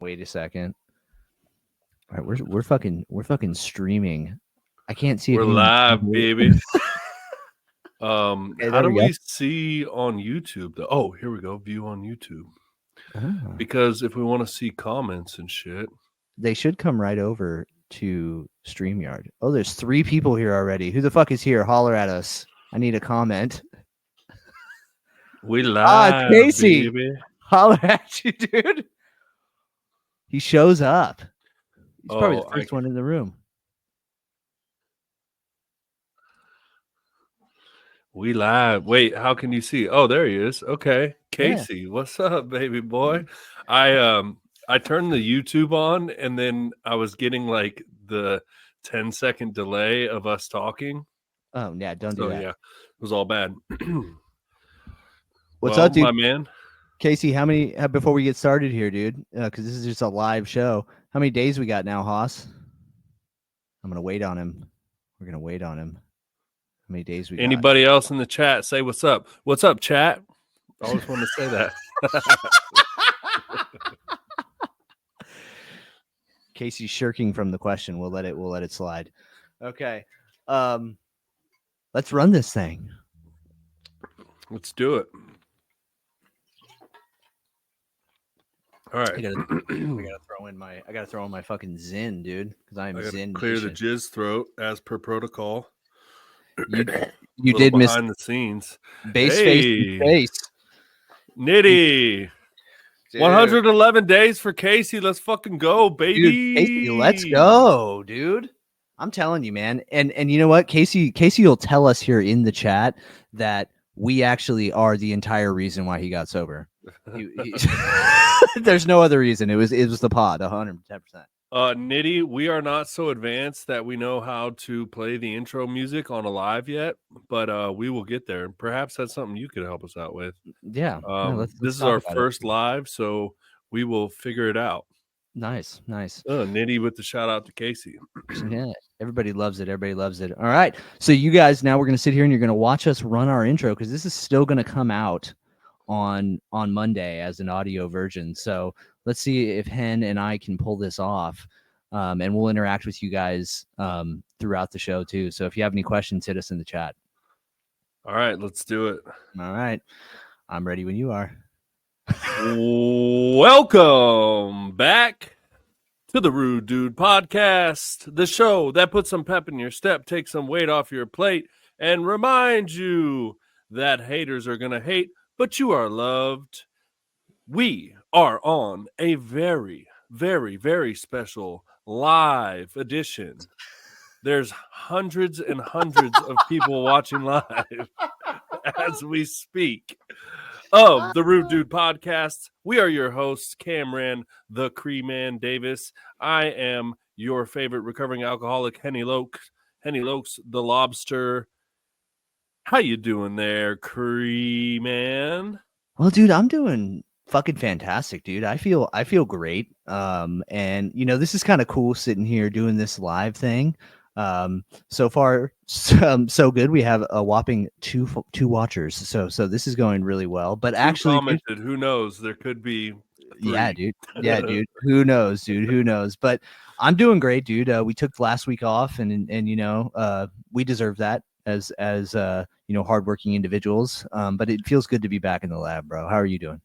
Wait a second. All right, we're fucking streaming. I can't see We're if live, baby. Okay, how do we we see on YouTube though? Oh, here we go. View on YouTube. Oh. Because if we want to see comments and shit, They should come right over to StreamYard. Oh, there's 3 people here already. Who the fuck is here? Holler at us. I need a comment. we live, Casey. baby. Holler at you, dude. He shows up. He's probably the first one in the room. We live. Wait, how can you see? Oh, there he is. Okay. Casey, what's up, baby boy? I turned the YouTube on and then I was getting like the 10-second delay of us talking. Oh, yeah, don't do that. Yeah, it was all bad. What's up, dude? My man? Casey, how many before we get started here, dude? Because this is just a live show. How many days we got now, Haas? I'm gonna wait on him. We're gonna wait on him. How many days we got? Anybody else in the chat? Say what's up. What's up, chat? I always want to say that. Casey's shirking from the question. We'll let it slide. Okay. Let's run this thing. Let's do it. All right. I gotta throw in my fucking Zen, dude, because I am Zen. Clear the jizz throat as per protocol. You did miss behind the scenes. Face. Nitty. Dude. 111 days for Casey. Let's fucking go, baby. Dude, Casey, let's go, dude. I'm telling you, man. And you know what? Casey will tell us here in the chat that we actually are the entire reason why he got sober. There's no other reason. It was the pod, 110%. Nitty, we are not so advanced that we know how to play the intro music on a live yet, but we will get there. Perhaps that's something you could help us out with. Yeah. This is our first live, so we will figure it out. Nice. Nitty with the shout out to Casey. Yeah, everybody loves it. All right. So you guys, now we're going to sit here and you're going to watch us run our intro because this is still going to come out on Monday as an audio version. So let's see if Hen and I can pull this off. And we'll interact with you guys throughout the show too. So if you have any questions, hit us in the chat. All right, let's do it. All right. I'm ready when you are. Welcome back to the Rude Dude Podcast, the show that puts some pep in your step, takes some weight off your plate, and reminds you that haters are going to hate, but you are loved. We are on a very, very, very special live edition. There's hundreds and hundreds of people watching live as we speak of the Rude Dude Podcast. We are your hosts, Cameron, the Cree-Man Davis. I am your favorite recovering alcoholic, Henny Lokes, the Lobster. How you doing there, Cree-Man? Well, dude, I'm doing fucking fantastic, dude. I feel great. And you know, this is kind of cool sitting here doing this live thing. So far, so good. We have a whopping two watchers. So this is going really well. But actually, commented, who knows? There could be 3. Yeah, dude. Who knows, dude? Who knows? But I'm doing great, dude. We took last week off, and you know, we deserve that as you know, hardworking individuals. But it feels good to be back in the lab, bro. How are you doing?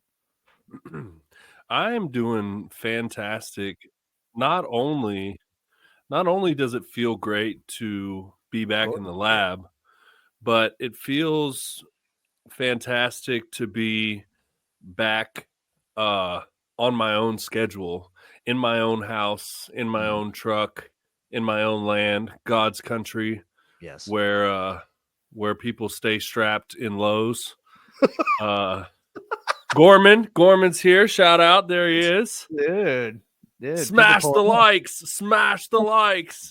I am doing fantastic. Not only does it feel great to be back in the lab, but it feels fantastic to be back on my own schedule, in my own house, in my own truck, in my own land, God's country. Yes. Where people stay strapped in Lowe's. Gorman's here. Shout out. There he is. Dude. Smash the likes.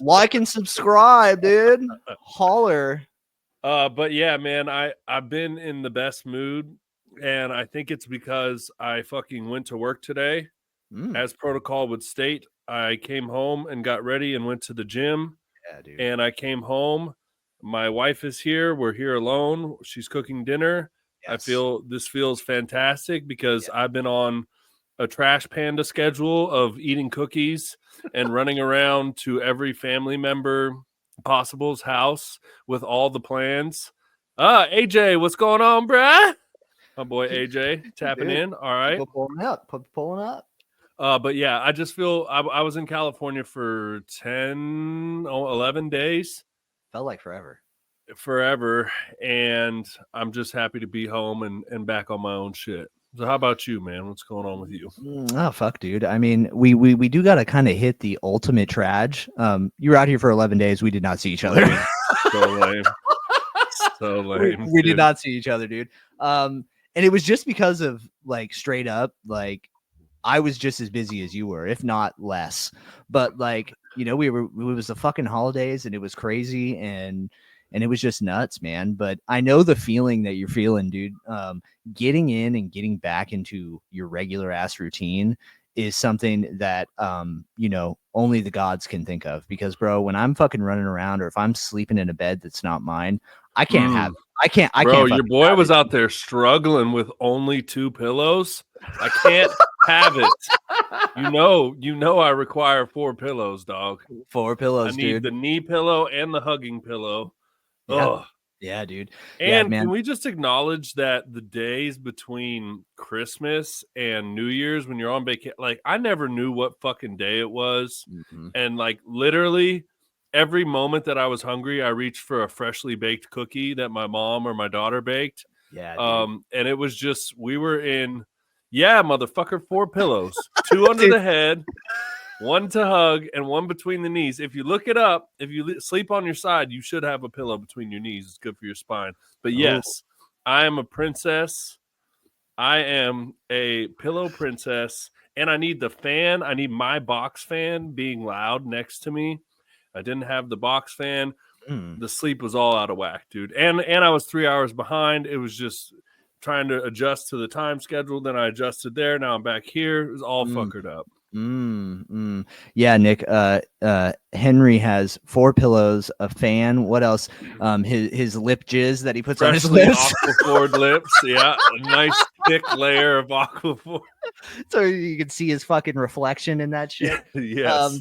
Like and subscribe, dude. Holler. But yeah, man, I've been in the best mood, and I think it's because I fucking went to work today. As protocol would state, I came home and got ready and went to the gym. Yeah, dude. And I came home. My wife is here. We're here alone. She's cooking dinner. Yes. I feel this feels fantastic because I've been on a trash panda schedule of eating cookies and running around to every family member possible's house with all the plans. AJ, what's going on, bruh? My boy AJ tapping Dude, in. All right. People pulling up. But yeah, I just feel I was in California for 11 days. Felt like forever. Forever, and I'm just happy to be home and back on my own shit. So how about you, man? What's going on with you? Oh fuck, dude. I mean, we do got to kind of hit the ultimate trage. You were out here for 11 days. We did not see each other. So lame. So lame. We did not see each other, dude. And it was just because of like straight up, like I was just as busy as you were, if not less. But like, you know, it was the fucking holidays and it was crazy and it was just nuts, man. But I know the feeling that you're feeling, dude. Getting in and getting back into your regular ass routine is something that you know, only the gods can think of. Because bro, when I'm fucking running around or if I'm sleeping in a bed that's not mine, I can't have it. I can't. Bro, your boy was out there struggling with only 2 pillows. I can't have it. You know I require 4 pillows, dog. 4 pillows, I need dude. the knee pillow and the hugging pillow. Yeah. Ugh. Yeah, dude. And yeah, man. Can we just acknowledge that the days between Christmas and New Year's when you're on vacation, like I never knew what fucking day it was. Mm-hmm. And like literally every moment that I was hungry, I reached for a freshly baked cookie that my mom or my daughter baked. Yeah, dude. And it was just, we were in, motherfucker, 4 pillows, 2 under the head, 1 to hug, and 1 between the knees. If you look it up, if you sleep on your side, you should have a pillow between your knees. It's good for your spine. But yes, I am a princess. I am a pillow princess, and I need the fan. I need my box fan being loud next to me. I didn't have the box fan. The sleep was all out of whack, dude. And I was 3 hours behind. It was just trying to adjust to the time schedule. Then I adjusted there. Now I'm back here. It was all fuckered up. Yeah, Nick. Henry has 4 pillows, a fan. What else? His lip jizz that he puts on his lips. Aquaphor lips. Yeah, a nice thick layer of Aquaphor. So you can see his fucking reflection in that shit. Yes.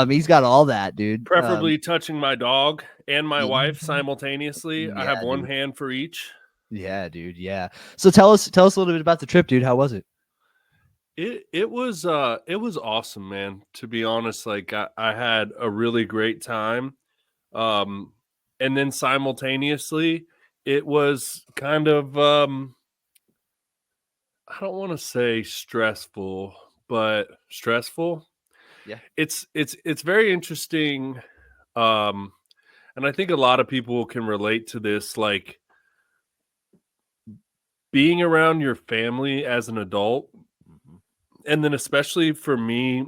He's got all that, dude. Preferably touching my dog and my wife simultaneously. I have one hand for each. Yeah, dude. Yeah. So tell us a little bit about the trip, dude. How was it? It was awesome, man. To be honest, like I had a really great time. And then simultaneously it was kind of I don't want to say stressful, but stressful. Yeah. It's very interesting. And I think a lot of people can relate to this, like being around your family as an adult. And then especially for me,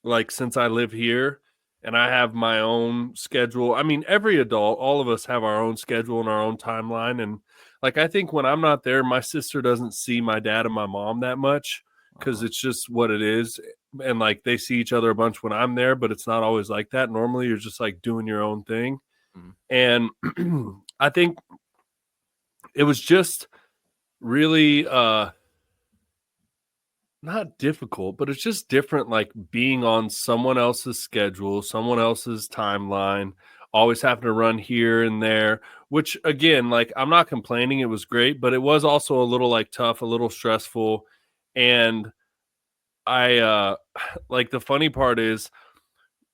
like since I live here and I have my own schedule. I mean, every adult, all of us have our own schedule and our own timeline. And like, I think when I'm not there, my sister doesn't see my dad and my mom that much because it's just what it is. And like they see each other a bunch when I'm there, but it's not always like that. Normally you're just like doing your own thing. And I think it was just really not difficult, but it's just different, like being on someone else's schedule, someone else's timeline, always having to run here and there, which again, like I'm not complaining, it was great, but it was also a little like tough, a little stressful. And I like the funny part is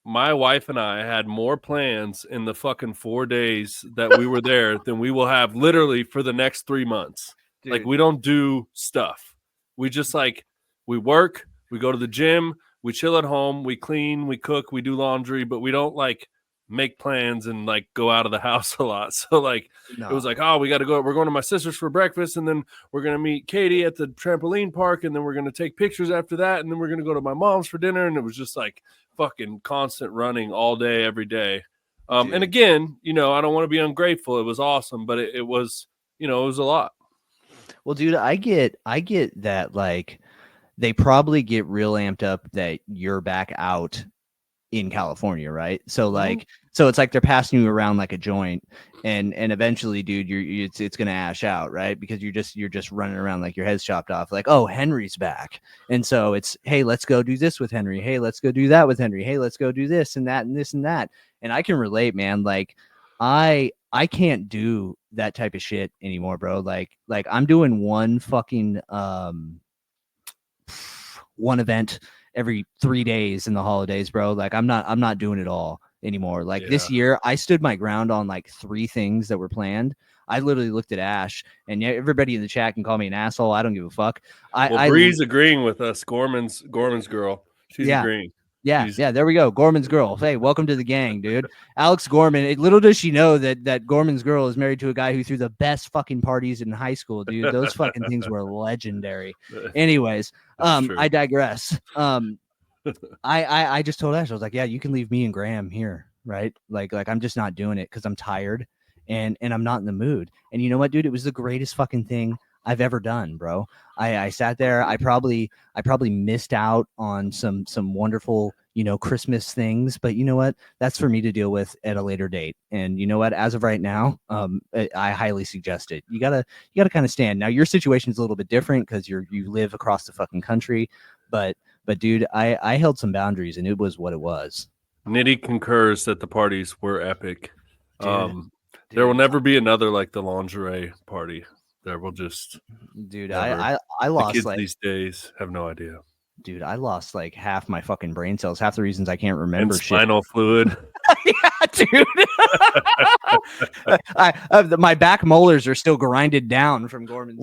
my wife and I had more plans in the fucking 4 days that we were there than we will have literally for the next 3 months. Dude. Like we don't do stuff. We just like, we work, we go to the gym, we chill at home, we clean, we cook, we do laundry, but we don't like make plans and like go out of the house a lot. So like it was like, oh, we got to go. We're going to my sister's for breakfast, and then we're going to meet Katie at the trampoline park, and then we're going to take pictures after that, and then we're going to go to my mom's for dinner. And it was just like fucking constant running all day, every day. And again, you know, I don't want to be ungrateful. It was awesome, but it was, you know, it was a lot. Well, dude, I get that, like, they probably get real amped up that you're back out in California, right? So Mhm. like, so it's like they're passing you around like a joint, and eventually, dude, it's gonna ash out, right? Because you're just running around like your head's chopped off, like, oh, Henry's back, and so it's, hey, let's go do this with Henry, hey, let's go do that with Henry, hey, let's go do this and that and this and that, and I can relate, man. Like, I can't do that type of shit anymore, bro. Like I'm doing one fucking one event every 3 days in the holidays, bro. Like I'm not doing it all anymore. Like Yeah. this year I stood my ground on like 3 things that were planned. I literally looked at Ash, and everybody in the chat can call me an asshole. I don't give a fuck. Well, Bree's agreeing with us. Gorman's girl. She's Yeah. agreeing. Yeah, there we go. Gorman's girl. Hey, welcome to the gang, dude. Alex Gorman. Little does she know that Gorman's girl is married to a guy who threw the best fucking parties in high school, dude. Those fucking things were legendary. Anyways, I digress. I just told Ash, I was like, yeah, you can leave me and Graham here, right? Like I'm just not doing it because I'm tired and I'm not in the mood. And you know what, dude? It was the greatest fucking thing I've ever done, bro. I sat there. I probably missed out on some wonderful, Christmas things, but you know what? That's for me to deal with at a later date. And you know what? As of right now, I highly suggest it. You gotta kind of stand. Now your situation is a little bit different because you live across the fucking country, but dude, I held some boundaries, and it was what it was. Nitty concurs that the parties were epic. Dude, there will never be another like the lingerie party. There will just, dude, never. I lost the kids like these days have no idea. Dude, I lost like half my fucking brain cells. Half the reasons I can't remember and spinal fluid. Yeah, dude. My back molars are still grinded down from Gorman's.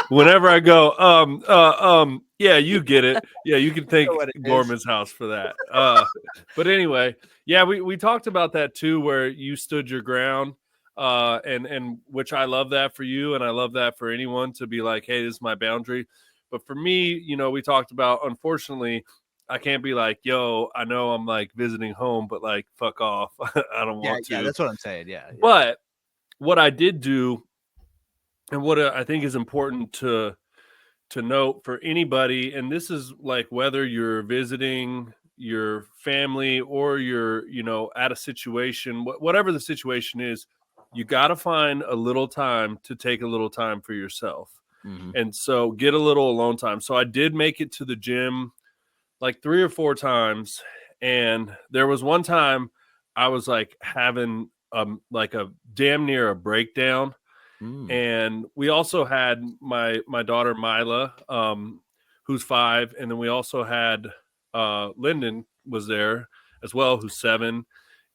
Whenever I go, yeah, you get it. Yeah, you can thank Gorman's house for that. But anyway, yeah, we talked about that too, where you stood your ground, and which I love that for you, and I love that for anyone to be like, hey, this is my boundary. But for me, we talked about, unfortunately, I can't be like, yo, I know I'm like visiting home, but like, fuck off. I don't want to. Yeah, that's what I'm saying. Yeah. But what I did do, and what I think is important to note for anybody, and this is like whether you're visiting your family or you're, at a situation, whatever the situation is, you got to find a little time to take a little time for yourself. Mm-hmm. And so get a little alone time. So I did make it to the gym like 3 or 4 times. And there was one time I was like having like a damn near a breakdown. And we also had my daughter Mila, who's 5, and then we also had Lyndon was there as well, who's 7,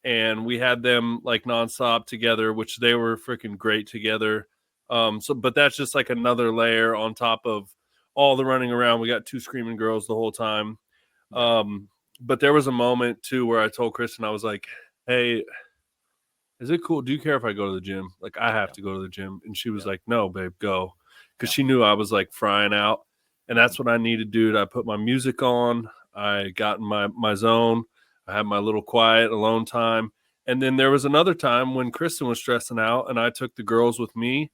and we had them like nonstop together, which they were freaking great together. But that's just like another layer on top of all the running around. We got 2 screaming girls the whole time. But there was a moment too where I told Kristen, I was like, hey, is it cool? Do you care if I go to the gym? Like, I have to go to the gym. And she was like, no, babe, go. Because she knew I was like frying out. And that's what I needed, dude. I put my music on. I got in my zone. I had my little quiet alone time. And then there was another time when Kristen was stressing out and I took the girls with me.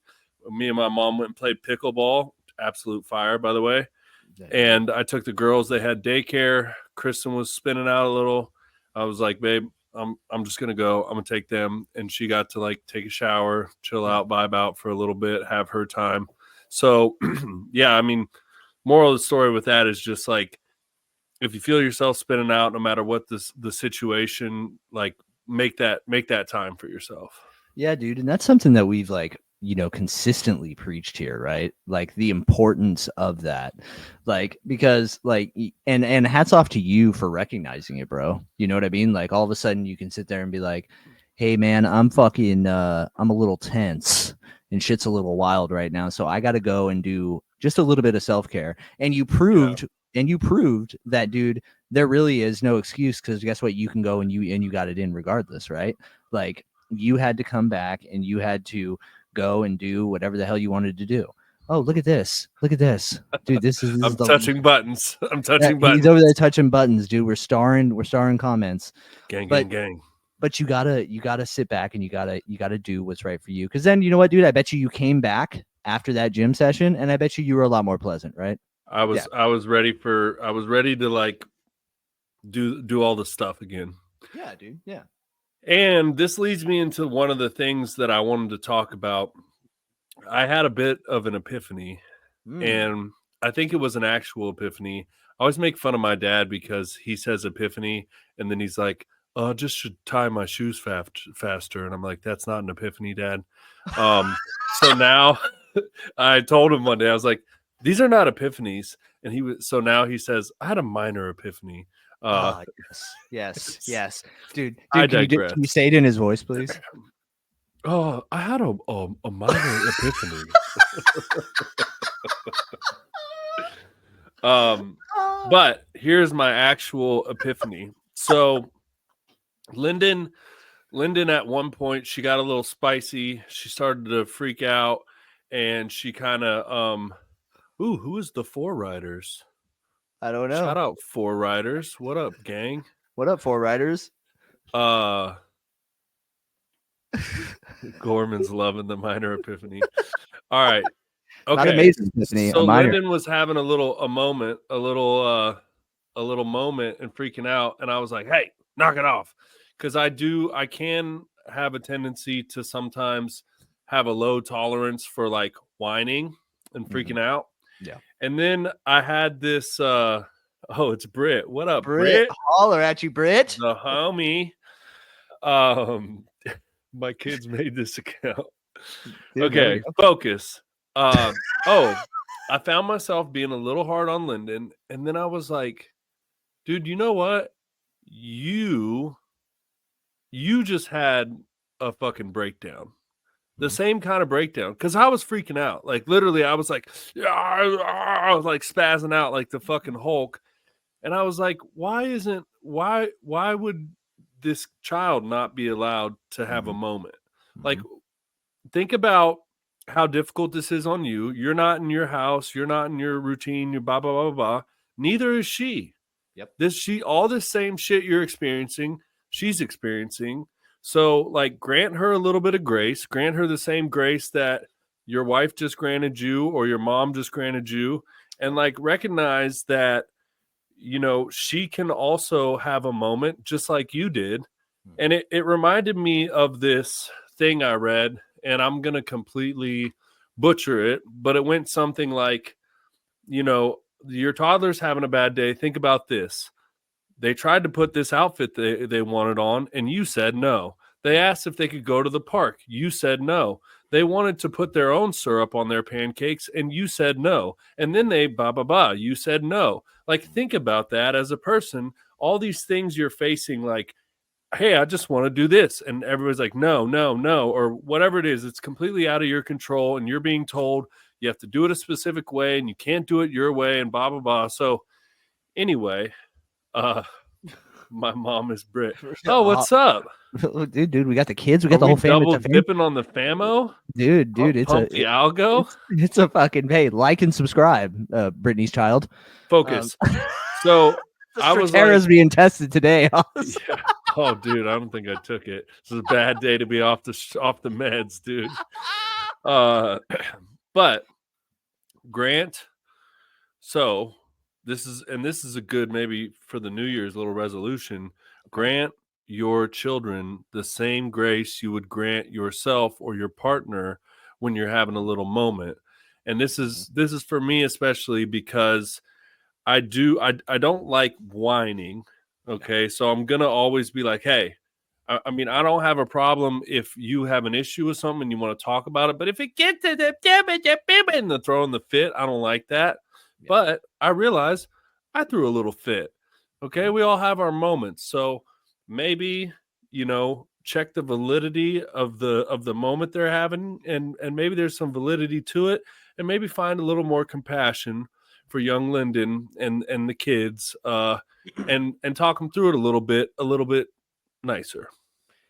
Me and my mom went and played pickleball. Absolute fire, by the way. And I took the girls. They had daycare. Kristen was spinning out a little. I was like, babe, I'm just gonna go. I'm gonna take them, and she got to like take a shower, chill out, vibe out for a little bit, have her time. So, yeah, I mean, moral of the story with that is just like, if you feel yourself spinning out, no matter what the situation, like make that time for yourself. Yeah, dude, and that's something that we've like, consistently preached here, right? Like the importance of that, like, because like, and hats off to you for recognizing it, bro. You know what I mean? Like all of a sudden you can sit there and be like, hey man, I'm fucking I'm a little tense and shit's a little wild right now, so I got to go and do just a little bit of self-care. And you proved that, dude, there really is no excuse, because guess what? You can go and you got it in regardless, right? Like you had to come back and you had to go and do whatever the hell you wanted to do. Oh, look at this, dude. This is I'm touching buttons. He's over there touching buttons, dude. We're starring comments. Gang. But you gotta sit back and you gotta do what's right for you. Because then, you know what, dude? I bet you came back after that gym session, and I bet you were a lot more pleasant, right? I was ready to like do all the stuff again. Yeah, dude. Yeah. And this leads me into one of the things that I wanted to talk about. I had a bit of an epiphany, and I think it was an actual epiphany. I always make fun of my dad because he says epiphany, and then he's like, "Oh, I just should tie my shoes faster." And I'm like, "That's not an epiphany, Dad." So now I told him one day, I was like, "These are not epiphanies," and so now he says, "I had a minor epiphany." Yes. Dude, I can digress. you say it in his voice, please? Oh, I had a minor epiphany. But here's my actual epiphany. So Lyndon at one point, she got a little spicy. She started to freak out, and she kind of who is the Four Riders? I don't know. Shout out Four Riders. What up, gang? What up, Four Riders? Gorman's loving the minor epiphany. All right. Okay. Not amazing epiphany. So Lyndon was having a moment and freaking out, and I was like, "Hey, knock it off," because I can have a tendency to sometimes have a low tolerance for like whining and freaking out. Yeah. And then I had this. It's Britt. What up, Britt? Holler at you, Britt. The homie. My kids made this account. Dude, okay, focus. I found myself being a little hard on Lyndon, and then I was like, dude, you know what? You just had a fucking breakdown. The same kind of breakdown. Because I was freaking out. Like, literally, I was like, I was like spazzing out like the fucking Hulk. And I was like, why would this child not be allowed to have a moment? Like, think about how difficult this is on you. You're not in your house. You're not in your routine. You're blah, blah, blah, blah. Neither is she. Yep. All this same shit you're experiencing, she's experiencing. So, like, grant her a little bit of grace. Grant her the same grace that your wife just granted you or your mom just granted you. And, like, recognize that, you know, she can also have a moment just like you did. And it reminded me of this thing I read, and I'm going to completely butcher it, but it went something like, you know, your toddler's having a bad day. Think about this. They tried to put this outfit they wanted on, and you said no. They asked if they could go to the park. You said no. They wanted to put their own syrup on their pancakes, and you said no. And then they you said no. Like, think about that as a person. All these things you're facing, like, hey, I just want to do this. And everybody's like, no, or whatever it is. It's completely out of your control, and you're being told you have to do it a specific way, and you can't do it your way, and blah, blah, blah. So anyway, my mom is Brit. Oh, what's up? Dude, we got the kids. We got the whole family. Double dipping on the famo? Dude, it's the algo. It's a fucking, hey, like and subscribe, Brittany's child. Focus. So I was Tara's being tested today. Yeah. Oh, dude, I don't think I took it. This is a bad day to be off the meds, dude. But Grant, so this is a good, maybe for the New Year's little resolution. Grant your children the same grace you would grant yourself or your partner when you're having a little moment. And this is for me especially because I don't like whining. Okay, so I'm gonna always be like, hey, I mean, I don't have a problem if you have an issue with something and you want to talk about it, but if it gets to the throwing the fit, I don't like that. Yeah. But I realize I threw a little fit. Okay, we all have our moments, so maybe, you know, check the validity of the moment they're having, and maybe there's some validity to it, and maybe find a little more compassion for young Lyndon and the kids, and talk them through it a little bit nicer.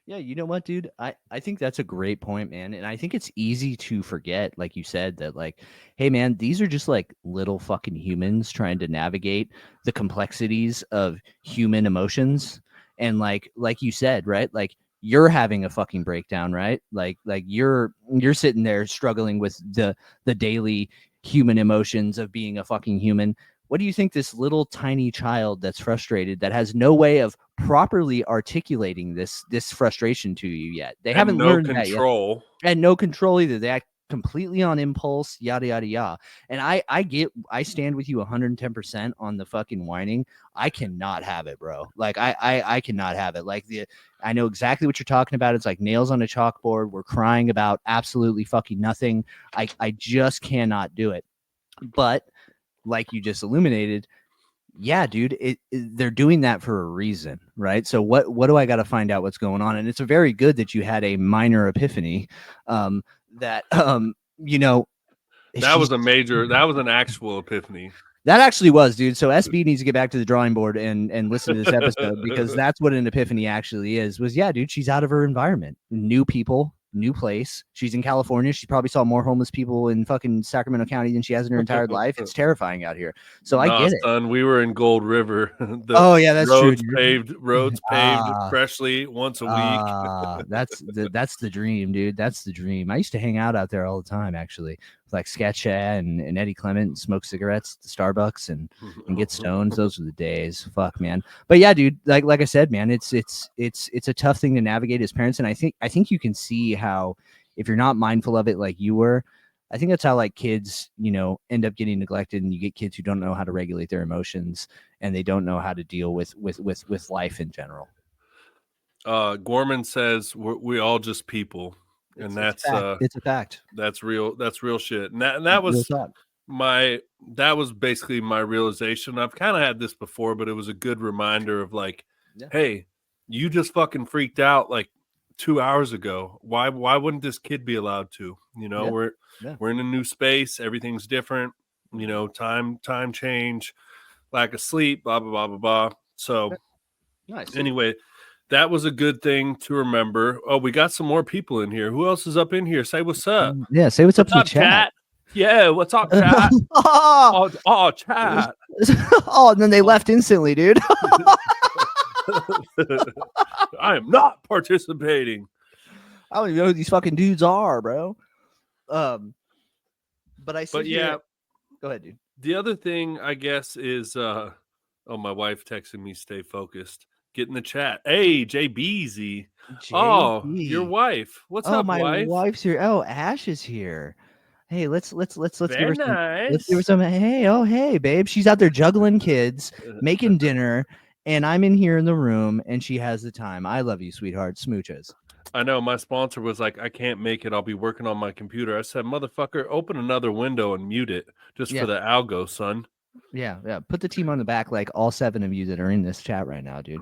Yeah, you know what, dude? I think that's a great point, man. And I think it's easy to forget, like you said, that like, hey, man, these are just like little fucking humans trying to navigate the complexities of human emotions. And like you said, right? Like you're having a fucking breakdown, right? Like you're sitting there struggling with the daily human emotions of being a fucking human. what do you think this little tiny child that's frustrated, that has no way of properly articulating this frustration to you yet? They And haven't no learned that yet. control. And no control either. They act completely on impulse, yada yada yada. And I stand with you 110% on the fucking whining. I cannot have it, bro. Like I cannot have it. Like I know exactly what you're talking about. It's like nails on a chalkboard. We're crying about absolutely fucking nothing. I just cannot do it. But like you just illuminated, yeah, dude, they're doing that for a reason, right? So what do I got to find out what's going on? And it's a very good that you had a minor epiphany, that That was an actual epiphany. that actually was, dude. So SB needs to get back to the drawing board and listen to this episode, because that's what an epiphany actually is. Was, yeah, dude, she's out of her environment, new people, new place. She's in California. She probably saw more homeless people in fucking Sacramento County than she has in her entire life. It's terrifying out here. So I get it. Son, we were in Gold River. Oh yeah, that's roads true. Roads paved freshly once a week. That's the dream, dude. That's the dream. I used to hang out out there all the time, actually, with like Sketch and Eddie Clement, and smoke cigarettes at the Starbucks and get stoned. Those were the days. Fuck, man. But yeah, dude, like I said, man, it's a tough thing to navigate as parents, and I think you can see how, if you're not mindful of it like you were, I think that's how like kids, end up getting neglected, and you get kids who don't know how to regulate their emotions, and they don't know how to deal with life in general. Gorman says we all just people, and that's it's a fact. That's real. That's real shit. And that was basically my realization. I've kind of had this before, but it was a good reminder of like, hey, you just fucking freaked out like 2 hours ago. Why wouldn't this kid be allowed to? We're in a new space. Everything's different. Time change, lack of sleep, blah blah blah blah blah. So nice. Anyway, that was a good thing to remember. Oh, we got some more people in here. Who else is up in here? Say what's up. Yeah, say what's up in the chat. Yeah, what's up, chat? oh, chat. Oh, and then they left instantly, dude. I am not participating. I don't even know who these fucking dudes are, bro. But yeah, go ahead, dude. The other thing, I guess, is my wife texting me, stay focused. Get in the chat. Hey, JBZ. Oh, your wife. What's up, my wife? Wife's here. Oh, Ash is here. Hey, let's give her some. Nice. Let's give her some. Hey, babe. She's out there juggling kids, making dinner, and I'm in here in the room, and she has the time. I love you, sweetheart. Smooches. I know my sponsor was like, I can't make it. I'll be working on my computer. I said, motherfucker, open another window and mute it just for the algo, son. Yeah. Put the team on the back, like all 7 of you that are in this chat right now, dude.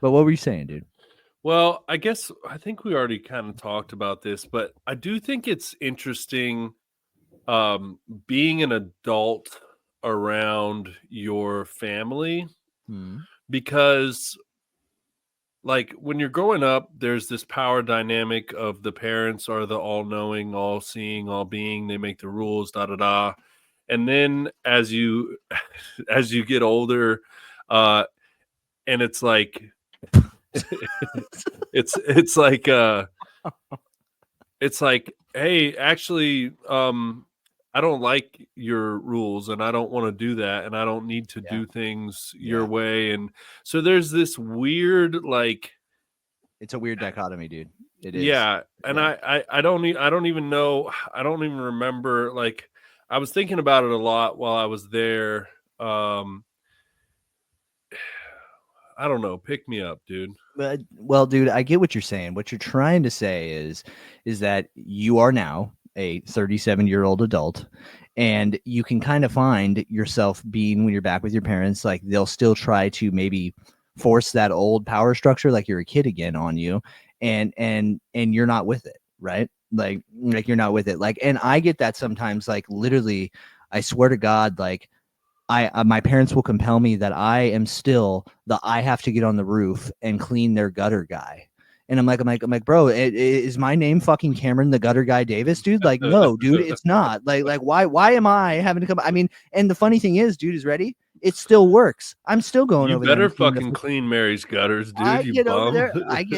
But what were you saying, dude? Well, I think we already kind of talked about this, but I do think it's interesting being an adult around your family because like when you're growing up, there's this power dynamic of the parents are the all-knowing, all-seeing, all-being. They make the rules, da-da-da. And then as you get older, and it's like it's like, hey, actually, I don't like your rules, and I don't want to do that, and I don't need to do things your way. And so there's this weird, like, it's a weird dichotomy, dude. It is. Yeah, and I don't even know. I don't even remember. Like, I was thinking about it a lot while I was there. I don't know. Pick me up, dude. Well, dude, I get what you're saying. What you're trying to say is that you are now a 37-year-old adult, and you can kind of find yourself being, when you're back with your parents, like they'll still try to maybe force that old power structure, like you're a kid again, on you, and you're not with it, right? Like you're not with it. Like, and I get that sometimes. Like, literally, I swear to God, like, my parents will compel me that I am still I have to get on the roof and clean their gutter guy. And I'm like, bro, is my name fucking Cameron the gutter guy Davis, dude? Like, no, dude, it's not. Like, why am I having to come? I mean, and the funny thing is, dude, is ready. It still works. I'm still going over there. You better fucking clean Mary's gutters, dude. I get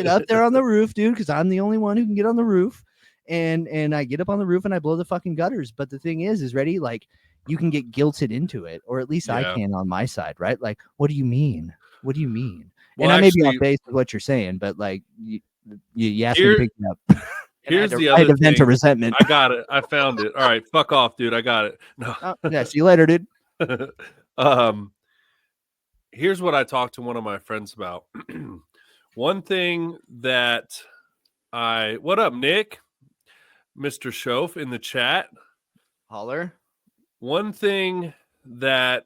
up there on the roof, dude, because I'm the only one who can get on the roof. And I get up on the roof and I blow the fucking gutters. But the thing is ready, like, you can get guilted into it, or at least I Yeah. can on my side, right? Like, what do you mean? What do you mean? Well, And I may be off actually, base with what you're saying, but like you asked me to here pick it up. And here's the I had other to vent a thing. resentment. I got it. I found it. All right, fuck off, dude. I got it. No. Yeah, see you later, dude. Here's what I talked to one of my friends about. One thing that what up, Nick? Mr. Shof in the chat. Holler. One thing that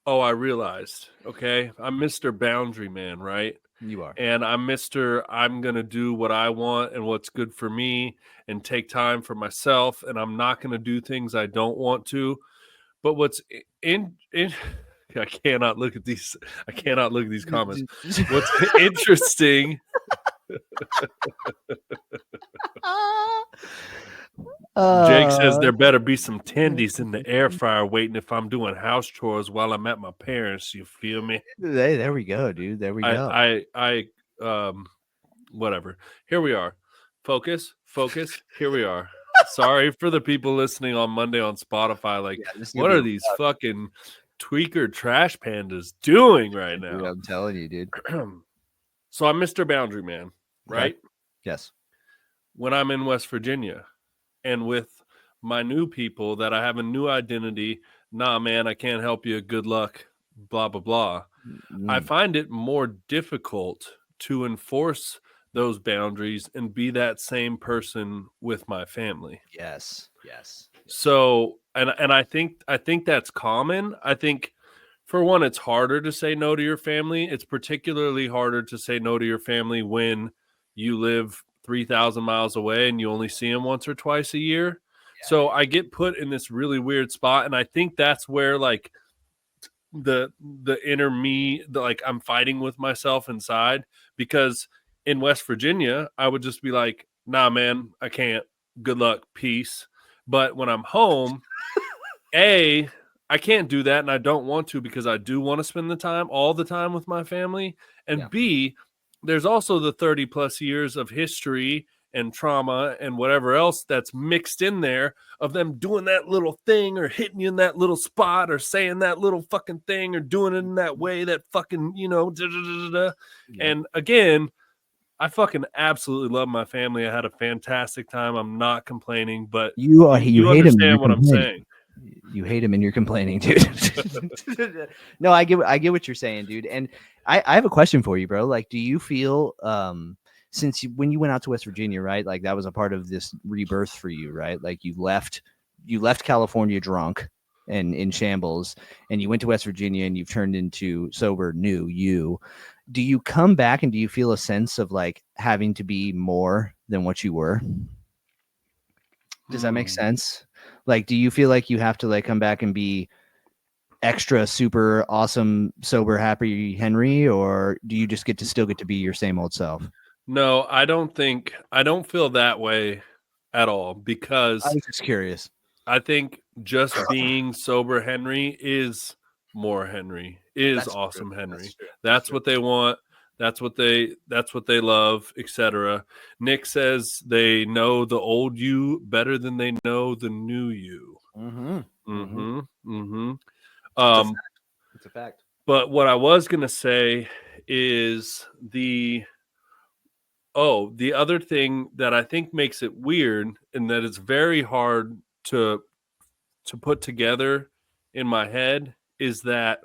I realized, okay, I'm Mr. Boundary Man, right? You are. And I'm going to do what I want and what's good for me and take time for myself. And I'm not going to do things I don't want to. But what's in I cannot look at these. I cannot look at these comments. What's interesting? Jake says there better be some tendies in the air fryer waiting if I'm doing house chores while I'm at my parents'. You feel me? Hey, there we go, dude. There we go. I whatever. Here we are. Focus. Here we are. Sorry for the people listening on Monday on Spotify. Like, what are these fucking tweaker trash pandas doing right now? Dude, I'm telling you, dude. So I'm Mr. Boundary Man, right? Okay. Yes. When I'm in West Virginia and with my new people that I have a new identity, nah, man, I can't help you. Good luck, blah, blah, blah. I find it more difficult to enforce those boundaries and be that same person with my family. Yes. So, and I think that's common. I think for one, it's harder to say no to your family. It's particularly harder to say no to your family when you live 3,000 miles away and you only see them once or twice a year. Yeah. So I get put in this really weird spot. And I think that's where like the inner me, like I'm fighting with myself inside, because in West Virginia, I would just be like, nah, man, I can't. Good luck. Peace. But when I'm home, I can't do that, and I don't want to because I do want to spend all the time with my family. And B, there's also the 30 plus years of history and trauma and whatever else that's mixed in there of them doing that little thing or hitting you in that little spot or saying that little fucking thing or doing it in that way that fucking, And again, I fucking absolutely love my family. I had a fantastic time. I'm not complaining, but you hate understand what I'm saying. You hate him and you're complaining, dude. No, I get what you're saying, dude. And I have a question for you, bro. Like, do you feel when you went out to West Virginia, right? Like that was a part of this rebirth for you, right? Like you left California drunk and in shambles, and you went to West Virginia and you've turned into sober, new you. Do you come back and do you feel a sense of like having to be more than what you were? Does that make sense? Like, do you feel like you have to like come back and be extra super awesome, sober, happy Henry, or do you just still get to be your same old self? No, I don't feel that way at all, because I was just curious. I think just being sober Henry is more Henry, is awesome Henry. That's what they want. That's what they love, etc. Nick says they know the old you better than they know the new you. It's a fact. But what I was gonna say is the other thing that I think makes it weird and that it's very hard to put together in my head is that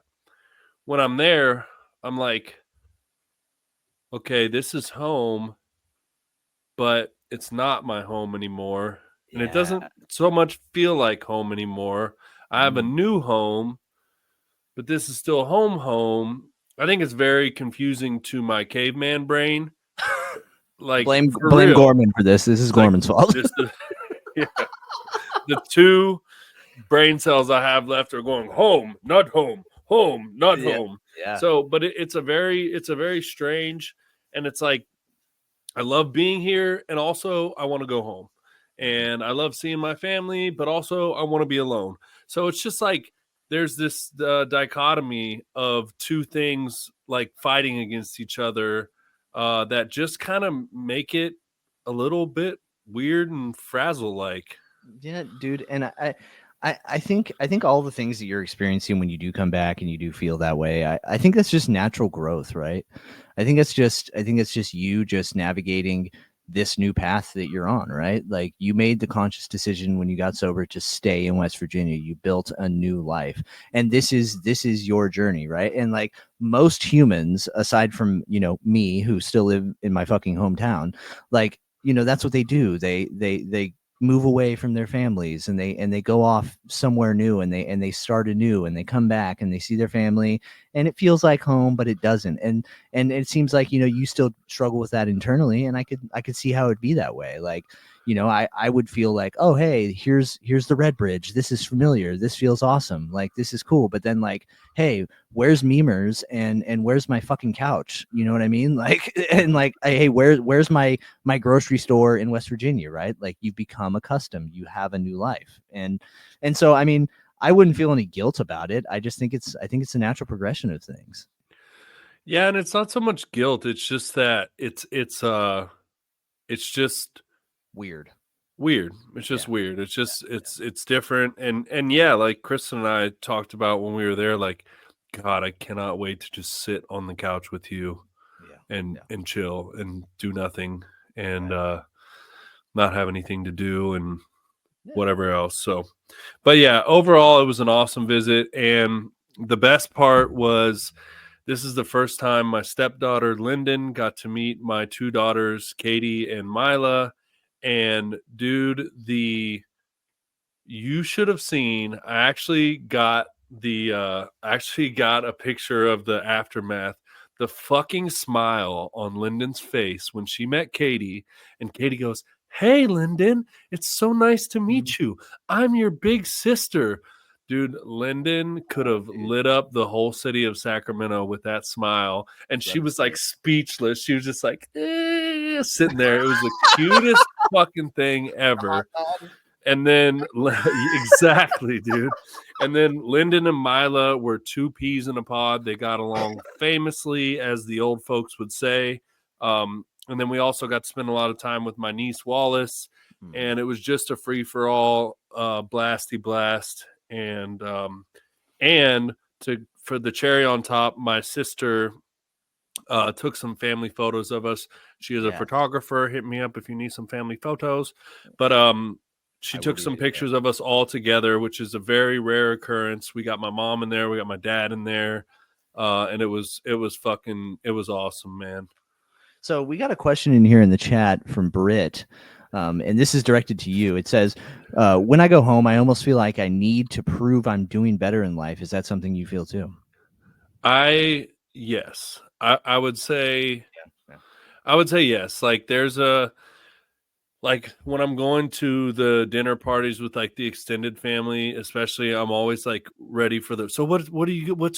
when I'm there, I'm like, okay, this is home, but it's not my home anymore. And it doesn't so much feel like home anymore. I have a new home, but this is still home. I think it's very confusing to my caveman brain. Like, blame Gorman for this. This is Gorman's fault. The two brain cells I have left are going home, not home, not home. Yeah. So, but it's a very strange, and it's like I love being here, and also I want to go home, and I love seeing my family, but also I want to be alone. So it's just like there's this dichotomy of two things like fighting against each other that just kind of make it a little bit weird and frazzle like. Yeah, dude. And I think all the things that you're experiencing when you do come back and you do feel that way, I think that's just natural growth, right? I think it's just you just navigating this new path that you're on, right? Like you made the conscious decision when you got sober to stay in West Virginia. You built a new life. And this is your journey, right? And like most humans, aside from, me who still live in my fucking hometown, like, that's what they do. They move away from their families and they go off somewhere new and they start anew and they come back and they see their family and it feels like home, but it doesn't. And it seems like, you still struggle with that internally. And I could see how it'd be that way. Like, I would feel like, oh, hey, here's the Red Bridge. This is familiar. This feels awesome. Like, this is cool. But then like, hey, where's Memers and where's my fucking couch? You know what I mean? Like, and like, hey, where's my grocery store in West Virginia, right? Like you've become accustomed, you have a new life. And so, I mean, I wouldn't feel any guilt about it. I just think it's a natural progression of things. Yeah. And it's not so much guilt. It's just that it's just Weird. It's just Yeah. weird. It's just, it's different. And yeah, like Kristen and I talked about when we were there, like, God, I cannot wait to just sit on the couch with you and chill and do nothing and not have anything to do and whatever else. So, but yeah, overall, it was an awesome visit. And the best part was this is the first time my stepdaughter, Lyndon, got to meet my two daughters, Katie and Mila. And dude, you should have seen, I actually got a picture of the aftermath. The fucking smile on Lyndon's face when she met Katie, and Katie goes, "Hey, Lyndon, it's so nice to meet you. I'm your big sister." Dude, Lyndon could have lit up the whole city of Sacramento with that smile. And she was like speechless. She was just like, sitting there. It was the cutest fucking thing ever. And then, exactly, dude. And then Lyndon and Mila were two peas in a pod. They got along famously, as the old folks would say. And then we also got to spend a lot of time with my niece Wallace. And it was just a free for all, blasty blast. And for the cherry on top, my sister took some family photos of us. She is a photographer. Hit me up if you need some family photos. But she took some pictures of us all together, which is a very rare occurrence. We got my mom in there, we got my dad in there, and it was awesome, man. So we got a question in here in the chat from Britt. And this is directed to you. It says, when I go home, I almost feel like I need to prove I'm doing better in life. Is that something you feel too? Yes. I would say, yes. Like like when I'm going to the dinner parties with like the extended family, especially, I'm always like ready for the, so what's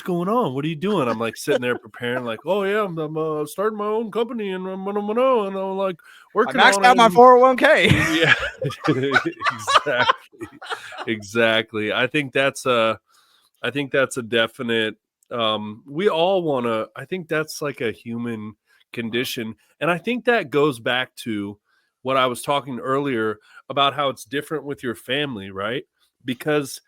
going on? What are you doing? I'm like sitting there preparing like, oh yeah, I'm starting my own company and I'm like working on it. Out my 401k. Yeah, exactly. I think that's a definite, we all want to, I think that's like a human condition. And I think that goes back to what I was talking earlier about how it's different with your family, right? Because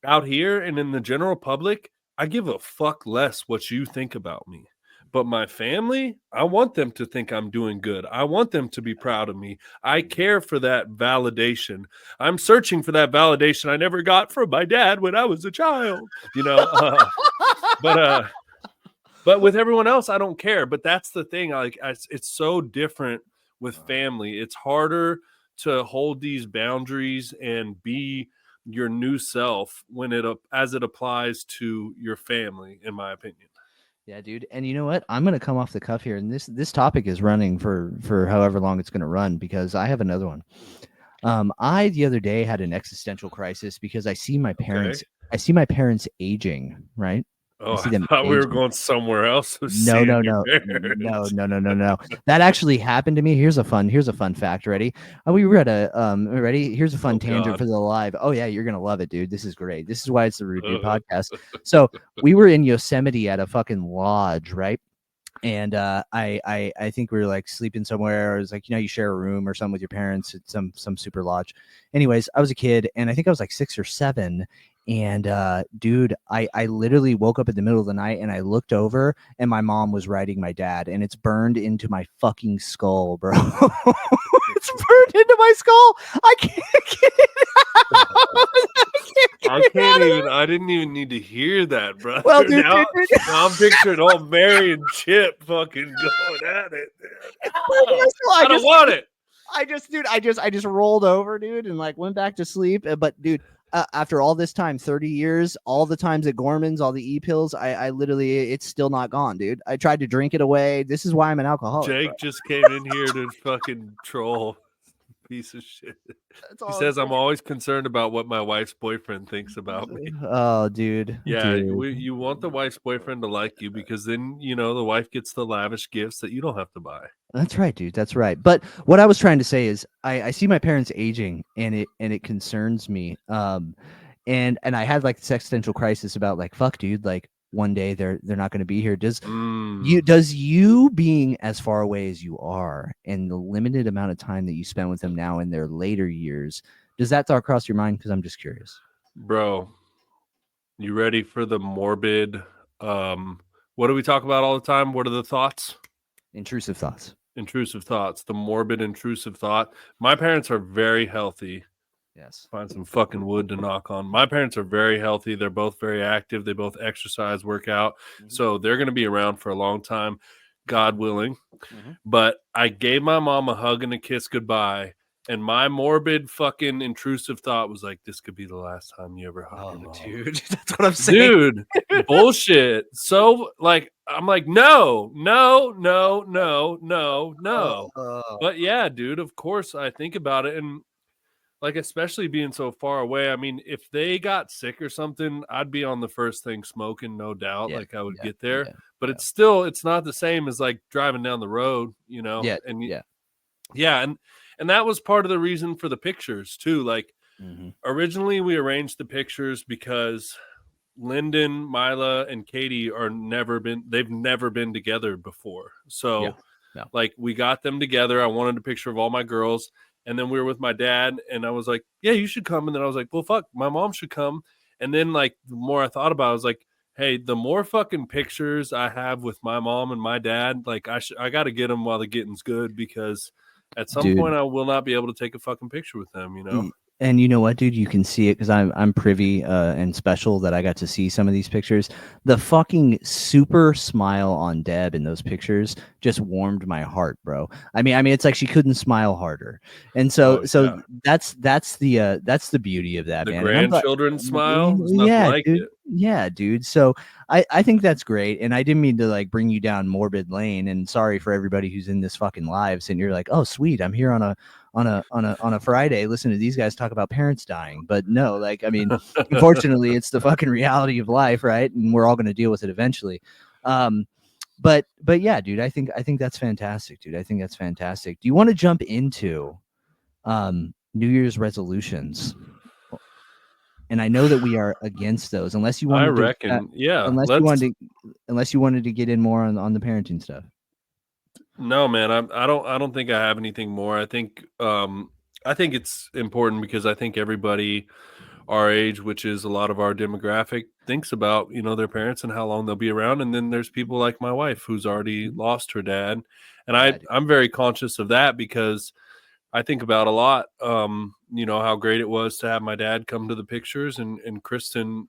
out here and in the general public, I give a fuck less what you think about me. But my family, I want them to think I'm doing good. I want them to be proud of me. I care for that validation. I'm searching for that validation I never got from my dad when I was a child, but with everyone else, I don't care. But that's the thing. It's so different with family. It's harder to hold these boundaries and be your new self as it applies to your family, in my opinion. Yeah, dude. And you know what? I'm going to come off the cuff here. And this topic is running for however long it's going to run, because I have another one. I, the other day, had an existential crisis because I see my parents, aging, right? Oh, I thought we were going somewhere else. No. That actually happened to me. Here's a fun fact. Ready? We were at ready. Here's a fun tangent for the live. Oh yeah, you're gonna love it, dude. This is great. This is why it's the Rude Dude podcast. So we were in Yosemite at a fucking lodge, right? And I think we were like sleeping somewhere. It was like, you share a room or something with your parents at some super lodge. Anyways, I was a kid, and I think I was like 6 or 7. And dude, I literally woke up in the middle of the night, and I looked over, and my mom was riding my dad, and it's burned into my fucking skull, bro. It's burned into my skull. I can't get it out. I can't even. I didn't even need to hear that, brother. Well, dude, now, dude. now I'm picturing old Mary and Chip fucking going at it. Oh, I don't want it. I just rolled over, dude, and like went back to sleep. But dude, after all this time, 30 years, all the times at Gorman's, all the e-pills, I literally, it's still not gone, dude. I tried to drink it away. This is why I'm an alcoholic. Jake bro. just came in here to fucking troll. Piece of shit. He says I'm always concerned about what my wife's boyfriend thinks about me. Oh, dude. Yeah, dude. you want the wife's boyfriend to like you because then the wife gets the lavish gifts that you don't have to buy. That's right, dude. That's right. But what I was trying to say is I see my parents aging, and it concerns me. And I had like this existential crisis about like, fuck, dude, like one day they're not going to be here. Does you being as far away as you are, and the limited amount of time that you spend with them now in their later years, does that thought cross your mind? Because I'm just curious. Bro, you ready for the morbid? What do we talk about all the time? What are the thoughts? Intrusive thoughts. Intrusive thoughts. The morbid intrusive thought. My parents are very healthy. Yes. Find some fucking wood to knock on. My parents are very healthy. They're both very active. They both exercise, work out. Mm-hmm. So they're going to be around for a long time, God willing. Mm-hmm. But I gave my mom a hug and a kiss goodbye. And my morbid fucking intrusive thought was like, this could be the last time you ever hug me. Dude, that's what I'm saying. Dude, bullshit. So, like, I'm like, no. But yeah, dude, of course I think about it. And, like, especially being so far away, I mean, if they got sick or something, I'd be on the first thing smoking, no doubt. Yeah, like, I would get there. But it's not the same as, like, driving down the road, Yeah, and and that was part of the reason for the pictures too. Like originally we arranged the pictures because Lyndon, Mila, and Katie they've never been together before. So like we got them together. I wanted a picture of all my girls. And then we were with my dad and I was like, yeah, you should come. And then I was like, well, fuck, my mom should come. And then like the more I thought about it, I was like, hey, the more fucking pictures I have with my mom and my dad, like I got to get them while the getting's good, because at some point I will not be able to take a fucking picture with them, And you know what, dude? You can see it because I'm privy and special that I got to see some of these pictures. The fucking super smile on Deb in those pictures just warmed my heart, bro. I mean, it's like she couldn't smile harder. And so that's the beauty of that, the man. Grandchildren smile. Like dude. it. Yeah, dude. So I think that's great. And I didn't mean to like bring you down morbid lane. And sorry for everybody who's in this fucking lives. And you're like, oh, sweet, I'm here on a Friday, listen to these guys talk about parents dying. But no, like, I mean, unfortunately, it's the fucking reality of life, right? And we're all going to deal with it eventually. But yeah, dude, I think that's fantastic, dude. I think that's fantastic. Do you want to jump into New Year's resolutions? And I know that we are against those, unless you want. Unless you wanted to get in more on the parenting stuff. No, man, I don't think I have anything more. I think it's important because I think everybody our age, which is a lot of our demographic, thinks about, their parents and how long they'll be around. And then there's people like my wife who's already lost her dad. And I'm very conscious of that because I think about a lot, how great it was to have my dad come to the pictures, and Kristen,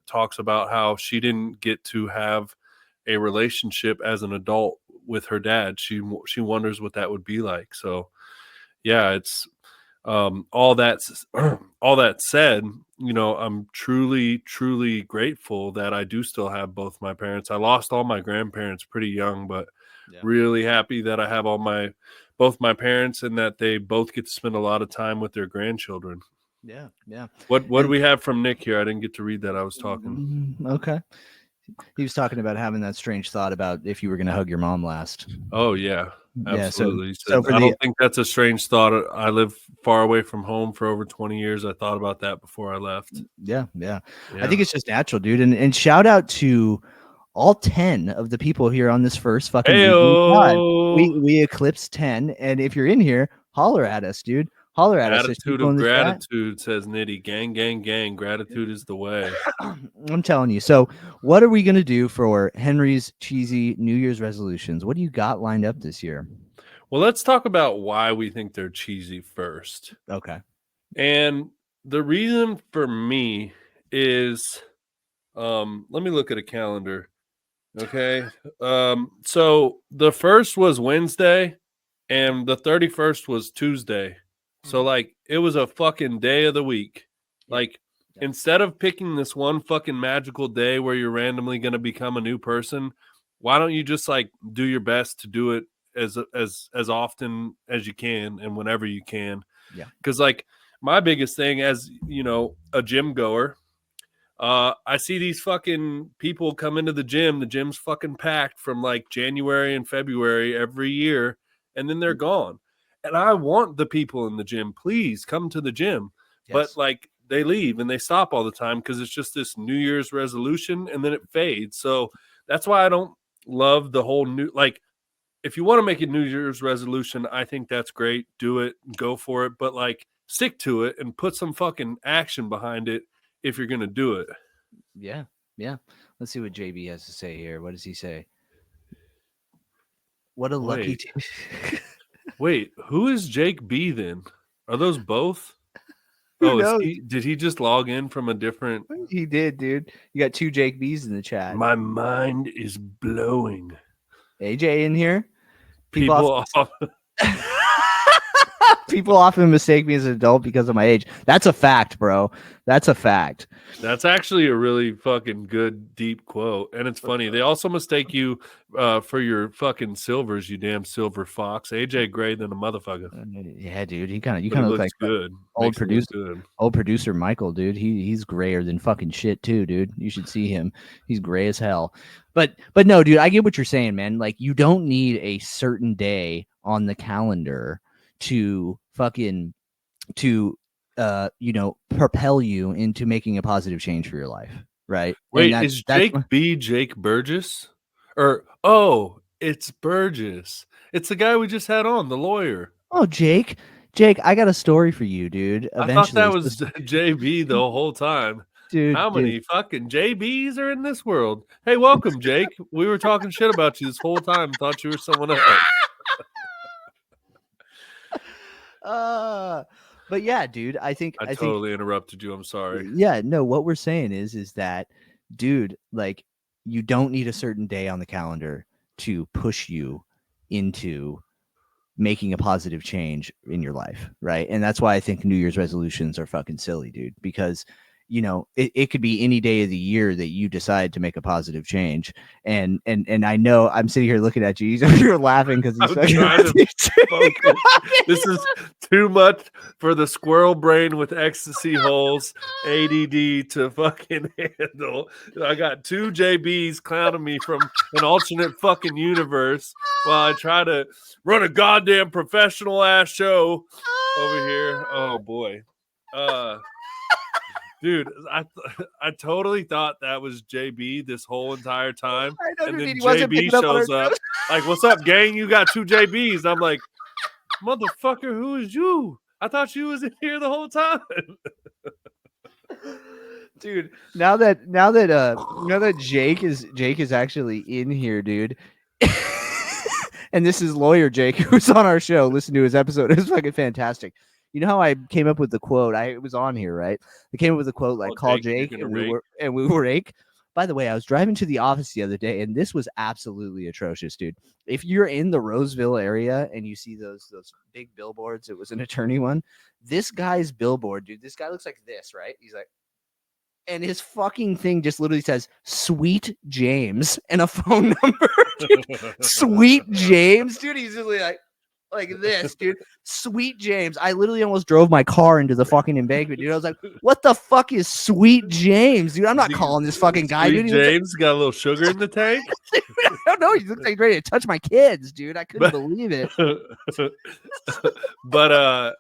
talks about how she didn't get to have a relationship as an adult with her dad. She wonders what that would be like. So yeah, it's all that said, I'm truly, truly grateful that I do still have both my parents. I lost all my grandparents pretty young, but really happy that I have both my parents and that they both get to spend a lot of time with their grandchildren. Yeah. What do we have from Nick here? I didn't get to read that. I was talking. Okay. He was talking about having that strange thought about if you were going to hug your mom last. Oh, yeah. Absolutely. Yeah, I don't think that's a strange thought. I live far away from home for over 20 years. I thought about that before I left. Yeah. I think it's just natural, dude. And shout out to all 10 of the people here on this first fucking weekly pod. Heyo! We eclipsed 10. And if you're in here, holler at us, dude. Holler at us. There's Attitude people of in the chat. gratitude, says Nitty. Gang, gang, gang. Gratitude is the way. I'm telling you. So, what are we going to do for Henry's cheesy New Year's resolutions? What do you got lined up this year? Well, let's talk about why we think they're cheesy first. Okay. And the reason for me is, let me look at a calendar. Okay. So the first was Wednesday and the 31st was Tuesday. So like it was a fucking day of the week. Yeah. Like instead of picking this one fucking magical day where you're randomly going to become a new person, why don't you just like do your best to do it as often as you can and whenever you can? Yeah. Cuz like my biggest thing as, you know, a gym goer, I see these fucking people come into the gym. The gym's fucking packed from like January and February every year, and then they're gone. And I want the people in the gym, please come to the gym. Yes. But like they leave and they stop all the time because it's just this New Year's resolution and then it fades. So that's why I don't love the whole new, like, if you want to make a New Year's resolution, I think that's great. Do it, go for it. But like stick to it and put some fucking action behind it if you're going to do it. Yeah. Yeah. Let's see what JB has to say here. What does he say? What a lucky Wait, who is Jake B then? Are those both? Who knows? Did he just log in from a different? He did, dude. You got 2 Jake B's in the chat. My mind is blowing. AJ in here. People often mistake me as an adult because of my age. That's a fact, bro. That's a fact. That's actually a really fucking good, deep quote. And it's funny. They also mistake you for your fucking silvers, you damn silver fox. AJ gray than a motherfucker. Yeah, dude. You kind of look like good. Old producer Michael, dude. He's grayer than fucking shit too, dude. You should see him. He's gray as hell. But no, dude, I get what you're saying, man. Like you don't need a certain day on the calendar to fucking propel you into making a positive change for your life, right? Wait, is Jake B Jake Burgess? Or it's Burgess. It's the guy we just had on, the lawyer. Oh, Jake, I got a story for you, dude. Eventually. I thought that was JB the whole time. Dude, how many fucking JBs are in this world? Hey, welcome, Jake. We were talking shit about you this whole time. Thought you were someone else. But yeah, dude, I totally interrupted you. I'm sorry. Yeah, no, what we're saying is that, dude, like you don't need a certain day on the calendar to push you into making a positive change in your life, right? And that's why I think New Year's resolutions are fucking silly, dude, because you know, it could be any day of the year that you decide to make a positive change. And I know I'm sitting here looking at you. You're laughing because this is too much for the squirrel brain with ecstasy holes, ADD to fucking handle. I got 2 JBs clowning me from an alternate fucking universe while I try to run a goddamn professional ass show over here. Oh boy. Dude, I totally thought that was JB this whole entire time. And then JB shows up like, what's up, gang? You got 2 JBs. I'm like, motherfucker, who is you? I thought you was in here the whole time. Dude, now that Jake is actually in here, dude. And this is lawyer Jake, who's on our show. Listen to his episode. It was fucking fantastic. You know how I came up with the quote? It was on here, right? I came up with a quote like, call Jake and we were rake. By the way, I was driving to the office the other day, and this was absolutely atrocious, dude. If you're in the Roseville area and you see those big billboards, it was an attorney one. This guy's billboard, dude, this guy looks like this, right? He's like, and his fucking thing just literally says Sweet James and a phone number. Dude. Sweet James, dude. He's really like this, dude. Sweet James. I literally almost drove my car into the fucking embankment, dude. I was like, what the fuck is Sweet James, dude? I'm not calling this fucking guy, dude. James got a little sugar in the tank. I don't know. He looks like he's ready to touch my kids, dude. I couldn't believe it. But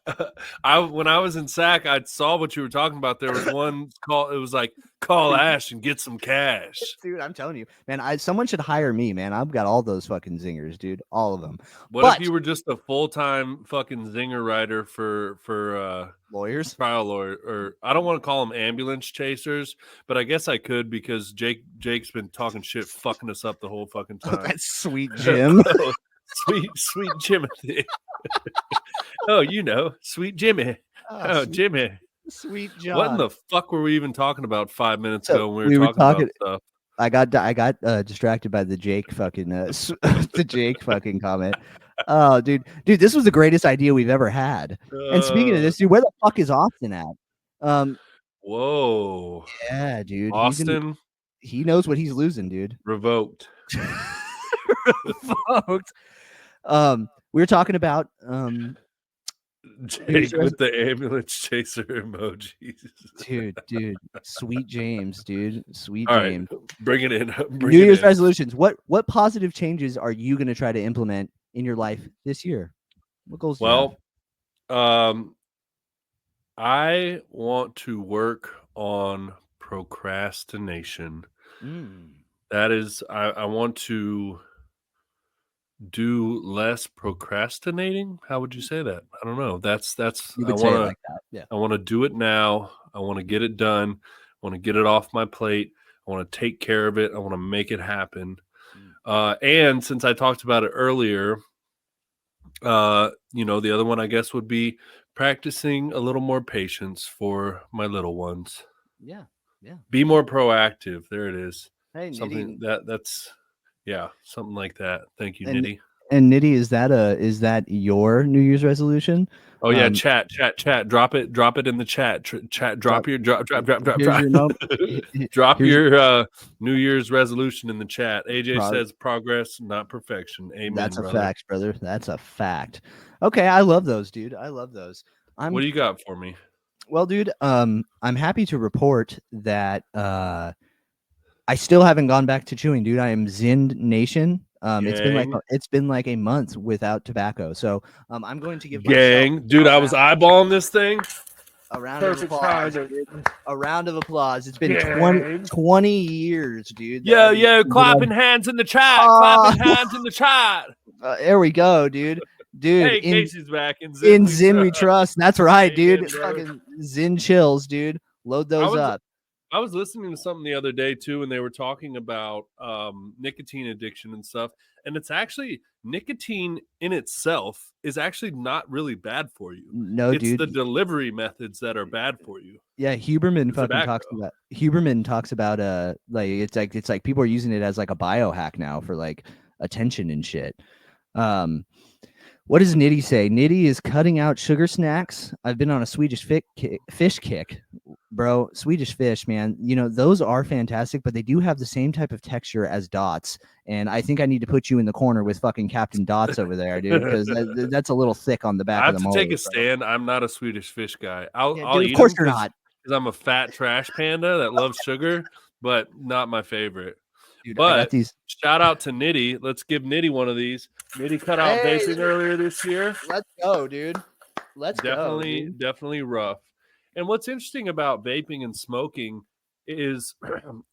when I was in SAC, I saw what you were talking about. There was one call. It was like Call Ash and get some cash. Dude, I'm telling you, man, someone should hire me, man. I've got all those fucking zingers, dude. All of them. What if you were just a full-time fucking zinger writer for lawyers? Trial lawyer, or I don't want to call them ambulance chasers, but I guess I could because Jake's been talking shit, fucking us up the whole fucking time. That's sweet Jim. Sweet Jimothy. Oh, sweet Jimmy. Oh, Jimmy. Sweet John. What in the fuck were we even talking about 5 minutes ago when we were talking about stuff? I got distracted by the Jake fucking the Jake fucking comment. Oh, dude, this was the greatest idea we've ever had. And speaking of this, dude, where the fuck is Austin at? Whoa. Yeah, dude. Austin. He knows what he's losing, dude. Revoked. Revoked. We were talking about Jake with the ambulance chaser emojis. Dude. Sweet James, dude. Sweet All James. Right, bring it in. New Year's resolutions. What positive changes are you going to try to implement in your life this year? What goals do you have? I want to work on procrastination. That is, I want to do less procrastinating. How would you say that? I don't know. That's you would say it like that. Yeah. I want to do it now. I want to get it done. I want to get it off my plate. I want to take care of it. I want to make it happen. And since I talked about it earlier, the other one I guess would be practicing a little more patience for my little ones. Yeah. Be more proactive. There it is. Hey, something that's something like that. Thank you, and, Nitty. And Nitty, is that your New Year's resolution? Oh yeah, chat. Drop it in the chat. Drop your your New Year's resolution in the chat. AJ says progress, not perfection. Amen. That's a brother. fact, brother. That's a fact. Okay, I love those, dude. I love those. What do you got for me? Well, dude, I'm happy to report that I still haven't gone back to chewing, dude. I am Zinned Nation. It's been like a month without tobacco, so I'm going to give dude. I was eyeballing this thing. A round of applause. A round of applause. It's been 20 years, dude. Clapping hands in the chat. Clapping hands in the chat. There we go, dude. Hey, Casey's back in Zinn we trust. That's right, dude. Fucking Zinn chills, dude. Load those up. I was listening to something the other day too, and they were talking about nicotine addiction and stuff. And it's actually nicotine in itself is actually not really bad for you. No, it's dude. The delivery methods that are bad for you. Yeah, Huberman talks about it's like people are using it as like a biohack now for like attention and shit. What does Nitty say? Nitty is cutting out sugar snacks. I've been on a Swedish fish kick, bro. Swedish fish, man. Those are fantastic, but they do have the same type of texture as Dots. And I think I need to put you in the corner with fucking Captain Dots over there, dude, because that's a little thick on the back of the mold. I have to take a stand. I'm not a Swedish fish guy. I'll eat of course them you're not. Because I'm a fat trash panda that loves sugar, but not my favorite. Dude, but shout out to Nitty. Let's give Nitty one of these. Nitty cut out vaping earlier this year. Let's go, dude. Definitely rough. And what's interesting about vaping and smoking is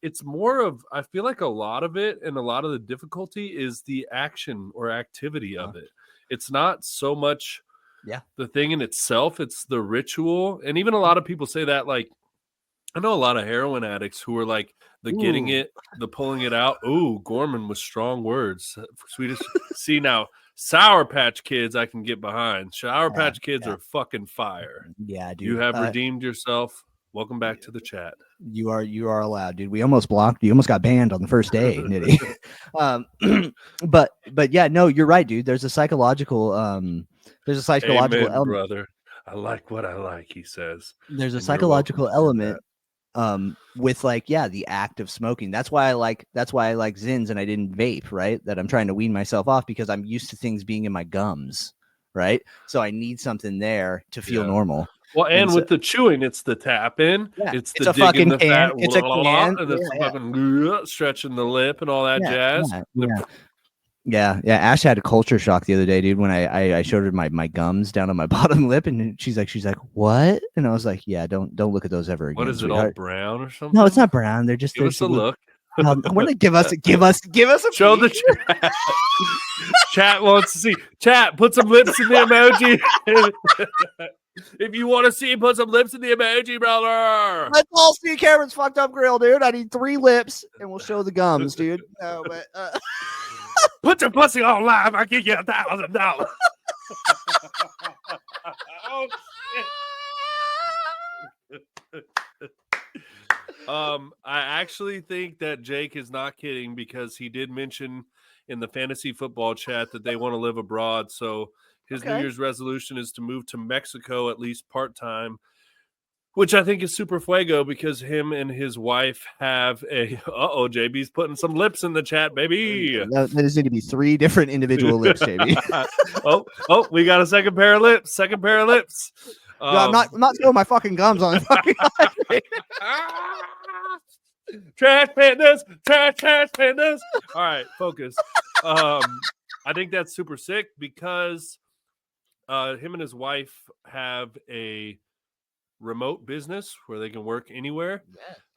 it's more of, I feel like a lot of it and a lot of the difficulty is the action or activity of it. It's not so much the thing in itself, it's the ritual. And even a lot of people say that, like, I know a lot of heroin addicts who are like the getting it, the pulling it out. Ooh, Gorman with strong words. Swedish. See now, Sour Patch Kids I can get behind. Sour Patch Kids are fucking fire. Yeah, dude. You have redeemed yourself. Welcome back to the chat. You are allowed, dude. We almost blocked. You almost got banned on the first day, Nitty. But yeah, no, you're right, dude. There's a psychological Amen, element, brother. I like what I like, he says. There's a psychological element with the act of smoking. That's why I like Zins and I didn't vape, right? That I'm trying to wean myself off because I'm used to things being in my gums, right? So I need something there to feel normal. Well, and with the chewing, it's the tap in, it's the digging the fat, it's a can, and it's fucking stretching the lip and all that jazz. Yeah. Ash had a culture shock the other day, dude, when I showed her my gums down on my bottom lip, and she's like, what? And I was like, yeah, don't look at those ever again. What is it, all sweetheart. brown or something? No, it's not brown. They're just Give us a look. I want to give us a Show the peek. chat. Chat wants to see. Chat, put some lips in the emoji. If you want to see, put some lips in the emoji, brother. Let's all see Cameron's fucked up grill, dude. I need 3 lips, and we'll show the gums, dude. No, but put your pussy on live. I'll give you $1,000. Oh, shit. I actually think that Jake is not kidding, because he did mention in the fantasy football chat that they want to live abroad. So his New Year's resolution is to move to Mexico at least part-time, which I think is super fuego, because him and his wife have a JB's putting some lips in the chat, baby. That is going to be 3 different individual lips, JB. oh, we got a second pair of lips. No, I'm not showing my fucking gums on fucking trash pandas. All right, focus. I think that's super sick, because him and his wife have a remote business where they can work anywhere.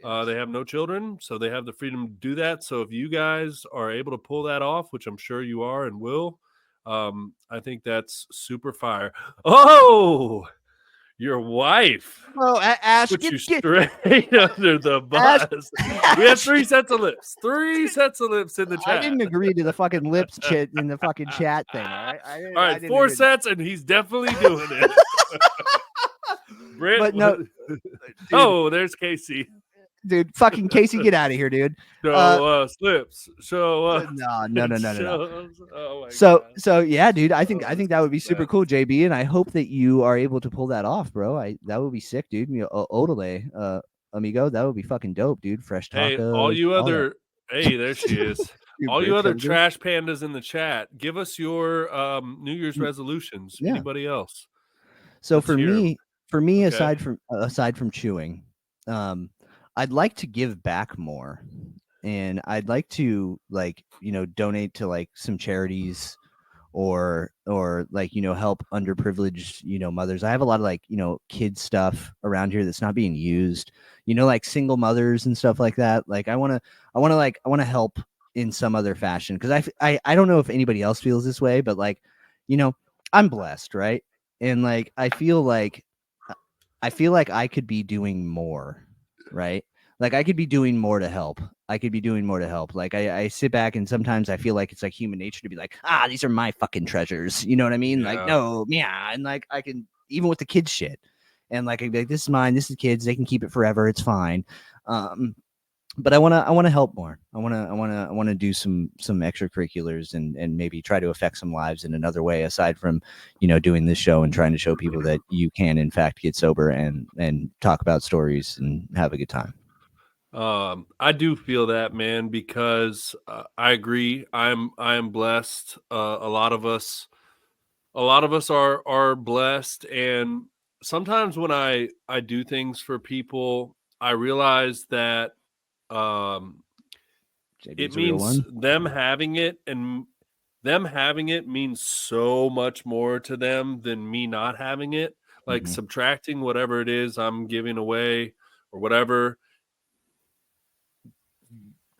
They have no children, so they have the freedom to do that. So if you guys are able to pull that off, which I'm sure you are and will, I think that's super fire. Oh, your wife. Oh, Ash, put you straight under the bus. We have 3 sets of lips. 3 sets of lips in the chat. I didn't agree to the fucking lips chit in the fucking chat thing. All right, 4 sets, and he's definitely doing it. Britt, but no. Dude, there's Casey. Dude, fucking Casey, get out of here, dude. Show slips. Show us. No. Oh my so yeah, dude. I think that would be super cool, JB, and I hope that you are able to pull that off, bro. That would be sick, dude. Odele, amigo, that would be fucking dope, dude. Fresh tacos. Hey, all you other. Hey, there she is. All you other trash pandas in the chat, give us your New Year's resolutions. Yeah. Anybody else? So for me, okay. aside from chewing, I'd like to give back more, and I'd like to donate to some charities or help underprivileged mothers. I have a lot of kid stuff around here that's not being used, like single mothers and stuff like that. I want to help in some other fashion, because I don't know if anybody else feels this way, but I'm blessed, right? And I feel like I could be doing more, right? I could be doing more to help. I sit back, and sometimes I feel like it's human nature to be these are my fucking treasures. You know what I mean? Yeah. No, yeah. And I can, even with the kids shit, and I can be this is mine, this is kids, they can keep it forever. It's fine. But I want to help more. I want to do some extracurriculars and maybe try to affect some lives in another way, aside from, doing this show and trying to show people that you can in fact get sober and talk about stories and have a good time. I do feel that, man, because I agree. I am blessed. A lot of us are blessed, and sometimes when I do things for people, I realize that it means them having it, and them having it means so much more to them than me not having it. Subtracting whatever it is I'm giving away or whatever,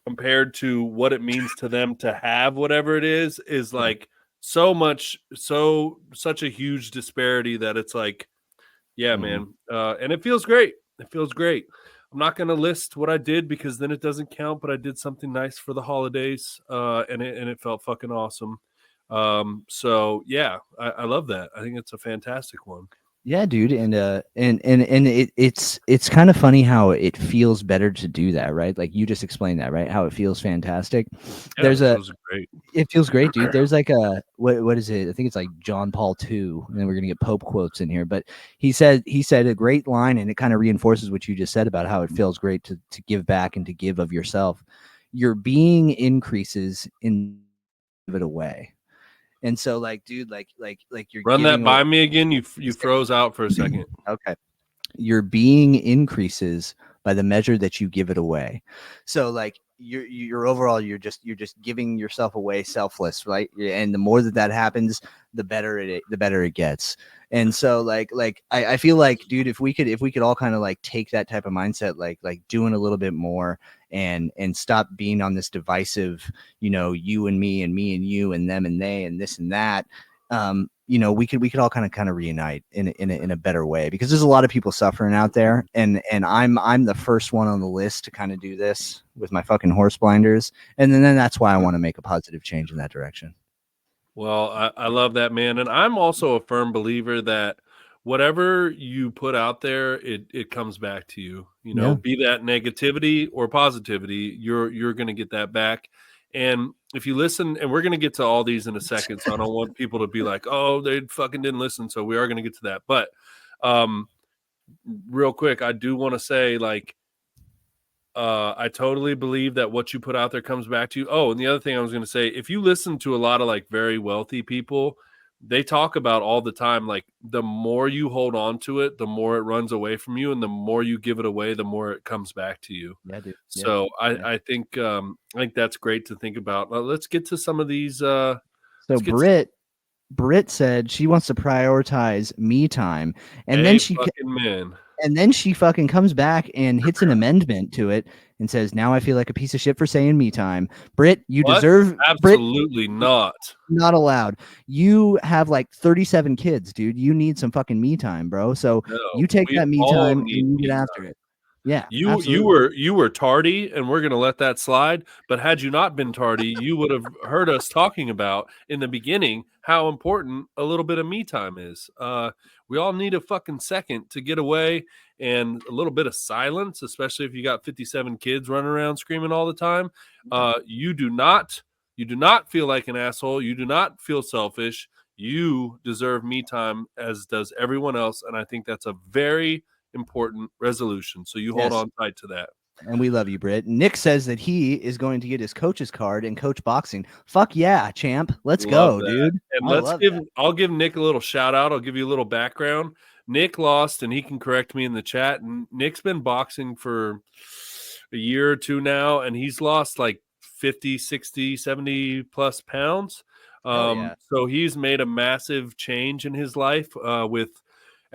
compared to what it means to them to have whatever it is such a huge disparity that it's man. And it feels great. I'm not going to list what I did, because then it doesn't count, but I did something nice for the holidays, and it felt fucking awesome. So yeah, I love that. I think it's a fantastic one. Yeah, dude, and it's kind of funny how it feels better to do that, right? You just explained that, right? How it feels fantastic. Yeah, it feels great, dude. There's what is it? I think it's John Paul II, and then we're gonna get Pope quotes in here. But he said a great line, and it kind of reinforces what you just said about how it feels great to give back and to give of yourself. Your being increases in give it away. And so, dude, you're run that by me again. You froze out for a second. Okay. Your being increases by the measure that you give it away. So, you're overall you're just giving yourself away selfless, right? And the more that happens, the better it gets. And so like I feel like, dude, if we could all kind of like take that type of mindset, like doing a little bit more and stop being on this divisive, you and me and you and them and they and this and that. We could all kind of reunite in a better way, because there's a lot of people suffering out there, and I'm the first one on the list to kind of do this with my fucking horse blinders, and then that's why I want to make a positive change in that direction. Well, I love that, man, and I'm also a firm believer that whatever you put out there, it comes back to you. Yeah. Be that negativity or positivity, you're going to get that back. And if you listen, and we're going to get to all these in a second, so I don't want people to be like, oh, they fucking didn't listen. So we are going to get to that. But real quick, I do want to say, like, I totally believe that what you put out there comes back to you. Oh, and the other thing I was going to say, if you listen to a lot of like very wealthy people, they talk about all the time, like the more you hold on to it, the more it runs away from you, and the more you give it away, the more it comes back to you. Yeah, dude. So I think that's great to think about. Let's get to some of these. So Britt said she wants to prioritize me time, and then she fucking comes back and hits an amendment to it and says, now I feel like a piece of shit for saying me time. Britt, you deserve absolutely not allowed. You have like 37 kids, dude. You need some fucking me time, bro. So you take that me time and you get after it. Yeah, you were tardy, and we're gonna let that slide. But had you not been tardy, you would have heard us talking about in the beginning how important a little bit of me time is. We all need a fucking second to get away, and a little bit of silence, especially if you got 57 kids running around screaming all the time. You do not feel like an asshole. You do not feel selfish. You deserve me time, as does everyone else, and I think that's a very important resolution. So you hold on tight to that. And we love you, Britt. Nick says that he is going to get his coach's card and coach boxing. Fuck yeah, champ. Let's go, dude. And I'll give Nick a little shout out. I'll give you a little background. Nick lost, and he can correct me in the chat. And Nick's been boxing for a year or two now, and he's lost like 50, 60, 70 plus pounds. So he's made a massive change in his life with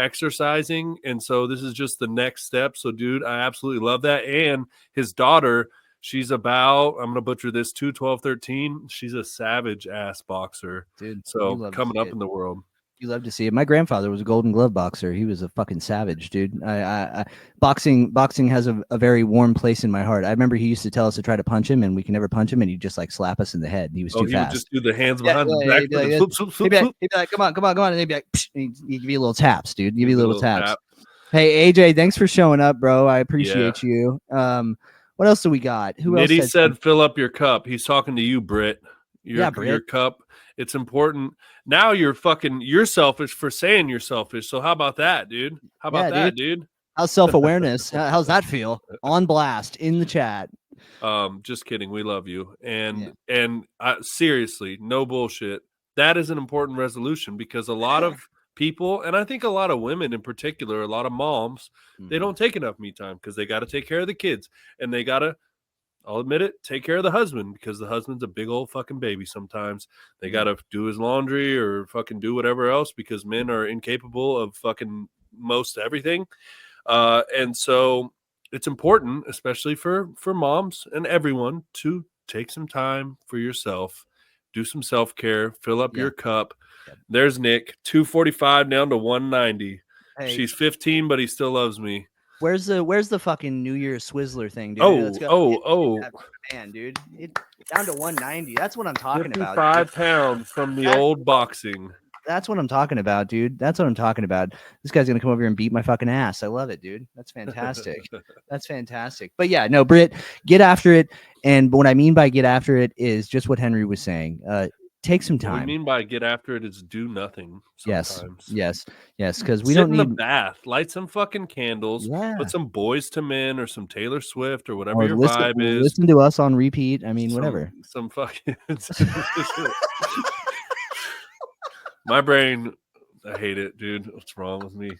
exercising, and so this is just the next step. So dude, I absolutely love that. And his daughter, she's about, I'm gonna butcher this, 2, 12, 13. She's a savage ass boxer, dude. So coming up in the world, you love to see it. My grandfather was a Golden Glove boxer. He was a fucking savage, dude. Boxing has a very warm place in my heart. I remember he used to tell us to try to punch him, and we can never punch him, and he'd just like slap us in the head. He was too fast. Would just do the hands behind the back. He'd be like, come on, and he'd be like, psh, and he'd give you little taps, dude. Give you little taps. Hey, AJ, thanks for showing up, bro. I appreciate you. What else do we got? Who else? Nitty said fill up your cup. He's talking to you, Britt. Your cup. It's important. Now you're selfish for saying you're selfish. So how about that, dude? How about that, dude? How's self-awareness? How's that feel? On blast in the chat. Just kidding. We love you. And seriously, no bullshit. That is an important resolution, because a lot of people, and I think a lot of women in particular, a lot of moms, they don't take enough me time because they got to take care of the kids, and they got to, I'll admit it, take care of the husband, because the husband's a big old fucking baby sometimes. They got to do his laundry or fucking do whatever else, because men are incapable of fucking most everything. And so it's important, especially for moms and everyone, to take some time for yourself, do some self-care, fill up your cup. There's Nick, 245 down to 190. Hey. She's 15, but he still loves me. Where's the fucking New Year's Swizzler thing, dude? Man, dude, down to 190. That's what I'm talking about. 55 pounds from the old boxing. That's what I'm talking about, dude. That's what I'm talking about. This guy's gonna come over here and beat my fucking ass. I love it, dude. That's fantastic. That's fantastic. But yeah, no, Britt, get after it. And what I mean by get after it is just what Henry was saying. Take some time. What we mean by get after it is do nothing. Sometimes. Yes. Because we don't need a bath, light some fucking candles, put some Boys to Men or some Taylor Swift or whatever your vibe is. Listen to us on repeat. I mean, whatever. Some fucking. My brain, I hate it, dude. What's wrong with me?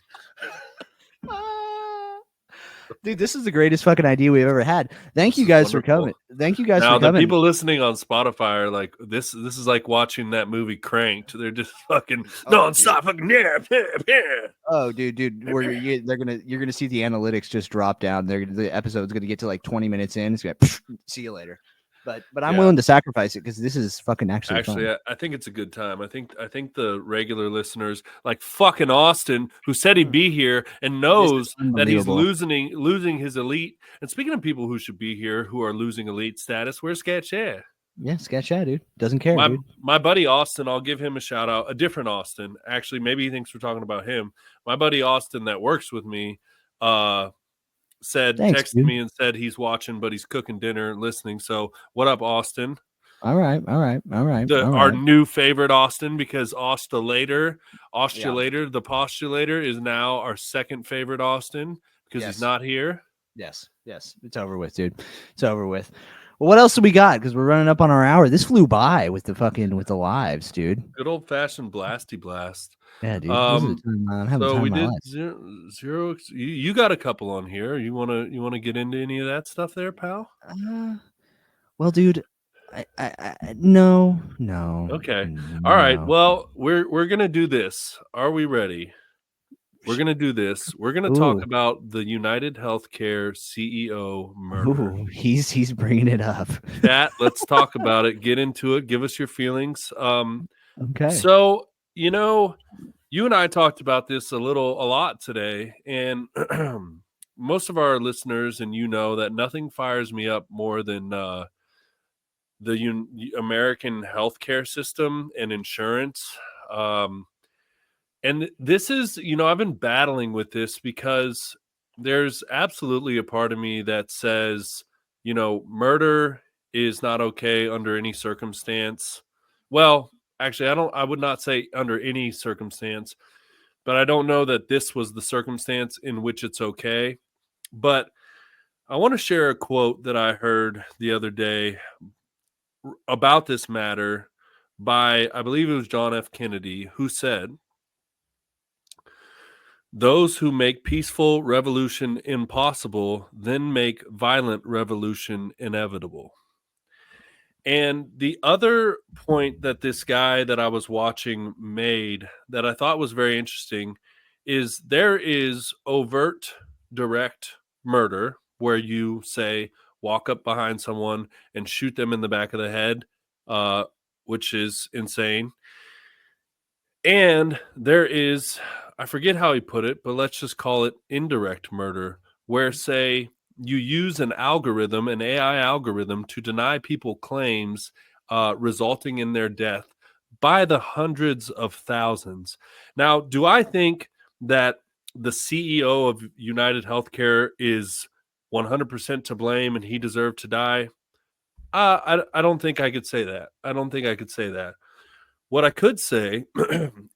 Dude, this is the greatest fucking idea we've ever had. Thank This you is guys for wonderful. coming. Thank you guys Now for the coming. people listening on Spotify are like, this is like watching that movie Cranked. They're just fucking nonstop fucking yeah. Oh, dude, you're gonna see the analytics just drop down. The episode's gonna get to like 20 minutes in. It's gonna see you later. But I'm Yeah. willing to sacrifice it because this is fucking actually Actually, fun. I think it's a good time. I think the regular listeners, like fucking Austin, who said he'd be here and knows that he's unbelievable. losing his elite. And speaking of people who should be here who are losing elite status, where's Sketch? Yeah. Yeah, sketch out, dude. Doesn't care, dude. My buddy Austin, I'll give him a shout out. A different Austin, actually. Maybe he thinks we're talking about him. My buddy Austin that works with me, texted dude. me and said he's watching, but he's cooking dinner and listening. So what up, Austin? All right. Our new favorite Austin, because ostulator, the postulator is now our second favorite Austin because he's not here. Yes. It's over with, dude. It's over with. Well, what else do we got? Because we're running up on our hour. This flew by with the lives, dude. Good old fashioned blasty blast. Yeah, dude. This is the time I'm having So time we of my did life. zero. You got a couple on here. You wanna get into any of that stuff there, pal? Well, dude, I no. Okay. No. All right. Well, we're gonna do this. Are we ready? We're gonna do this. We're gonna talk about the United Healthcare CEO murder. Ooh, he's bringing it up. Chat, let's talk about it. Get into it. Give us your feelings. Okay. So you and I talked about this a lot today, and most of our listeners and that nothing fires me up more than the American healthcare system and insurance. And this is, I've been battling with this because there's absolutely a part of me that says, murder is not okay under any circumstance. Well, actually, I would not say under any circumstance, but I don't know that this was the circumstance in which it's okay. But I want to share a quote that I heard the other day about this matter by, I believe it was John F. Kennedy, who said, "Those who make peaceful revolution impossible then make violent revolution inevitable." And the other point that this guy that I was watching made that I thought was very interesting is there is overt, direct murder where you say walk up behind someone and shoot them in the back of the head, which is insane. And there is, I forget how he put it, but let's just call it indirect murder, where, say, you use an AI algorithm, to deny people claims resulting in their death by the hundreds of thousands. Now, do I think that the CEO of United Healthcare is 100% to blame and he deserved to die? I don't think I could say that. What I could say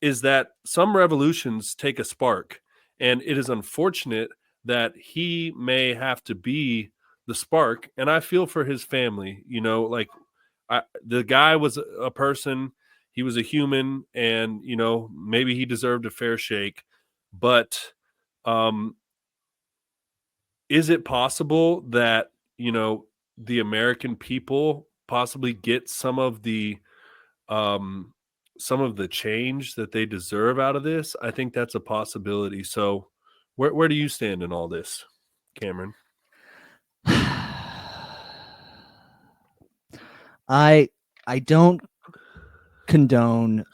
is that some revolutions take a spark, and it is unfortunate that he may have to be the spark. And I feel for his family, the guy was a person, he was a human, and, maybe he deserved a fair shake. But is it possible that, the American people possibly get some of the change that they deserve out of this? I think that's a possibility. So where do you stand in all this, Cameron? I don't condone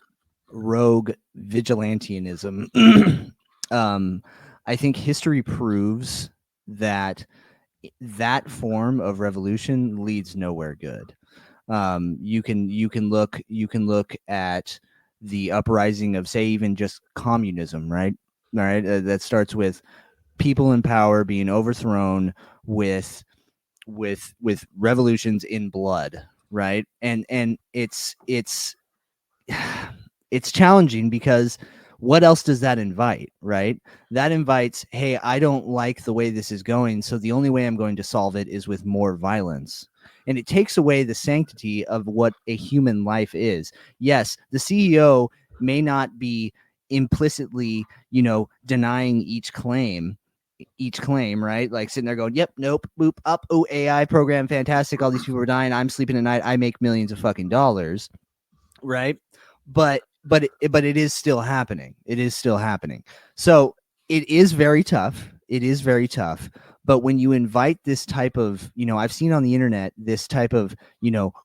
rogue vigilantism. I think history proves that form of revolution leads nowhere good. You can look at the uprising of, say, even just communism, right? All right, that starts with people in power being overthrown with revolutions in blood, right? And it's it's challenging because what else does that invite, right? That invites, hey, I don't like the way this is going, so the only way I'm going to solve it is with more violence. And it takes away the sanctity of what a human life is. Yes, the CEO may not be implicitly, denying each claim, each claim, right? Like sitting there going, yep, nope, boop, up, oh, AI program, fantastic. All these people are dying. I'm sleeping at night. I make millions of fucking dollars, right? But it is still happening. It is still happening. So it is very tough. It is very tough. But when you invite this type of, I've seen on the internet this type of,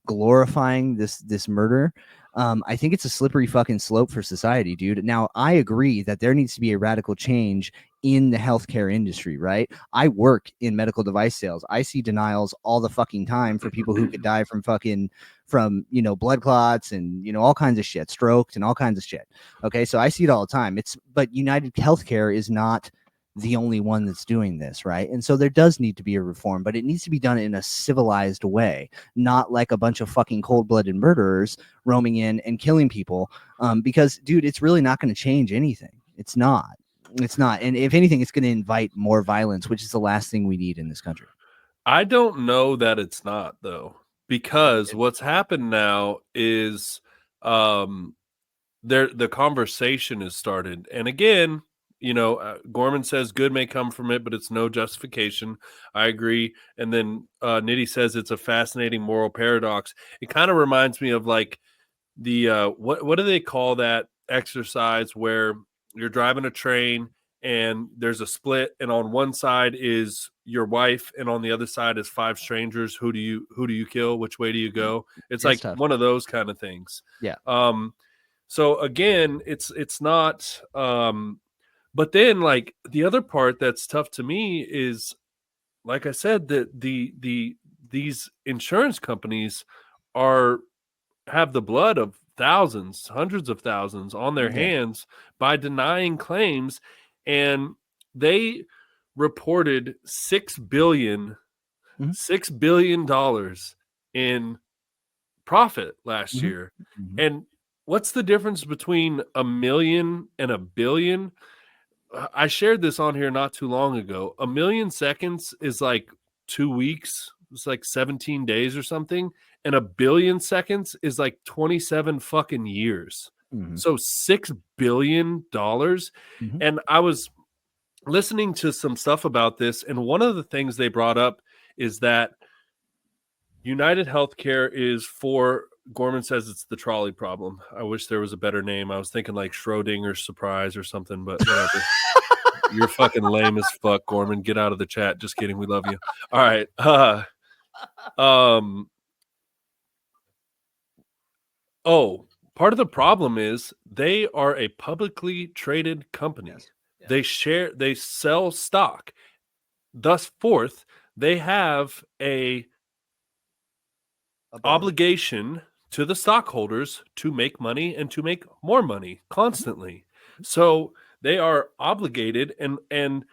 glorifying this murder. I think it's a slippery fucking slope for society, dude. Now, I agree that there needs to be a radical change in the healthcare industry, right? I work in medical device sales. I see denials all the fucking time for people who could die from blood clots and all kinds of shit, stroked and all kinds of shit. Okay, so I see it all the time. But United Healthcare is not the only one that's doing this, right? And so there does need to be a reform, but it needs to be done in a civilized way, not like a bunch of fucking cold-blooded murderers roaming in and killing people. Because, dude, it's really not going to change anything. It's not. And if anything, it's going to invite more violence, which is the last thing we need in this country. I don't know that it's not, though, because what's happened now is the conversation has started. And again, Gorman says good may come from it, but it's no justification. I agree. And then Nitty says it's a fascinating moral paradox. It kind of reminds me of like the what do they call that exercise where you're driving a train and there's a split, and on one side is your wife and on the other side is 5 strangers. Who do you kill? Which way do you go? It's like tough. one of those kind of things. Yeah. So again, it's not but then, like, the other part that's tough to me is, like I said, that these insurance companies have the blood of thousands, hundreds of thousands on their hands by denying claims, and they reported $6 billion in profit last year. And what's the difference between a million and a billion? I shared this on here not too long ago. 1 million seconds is like 2 weeks. It's like 17 days or something. And 1 billion seconds is like 27 fucking years. So $6 billion. And I was listening to some stuff about this. And one of the things they brought up is that United Healthcare is for, Gorman says it's the trolley problem. I wish there was a better name. I was thinking like Schrodinger's surprise or something, but whatever. You're fucking lame as fuck, Gorman. Get out of the chat. Just kidding. We love you. All right. Part of the problem is they are a publicly traded company. Yes. They sell stock. Thus forth, they have a obligation to the stockholders to make money and to make more money constantly. So they are obligated, and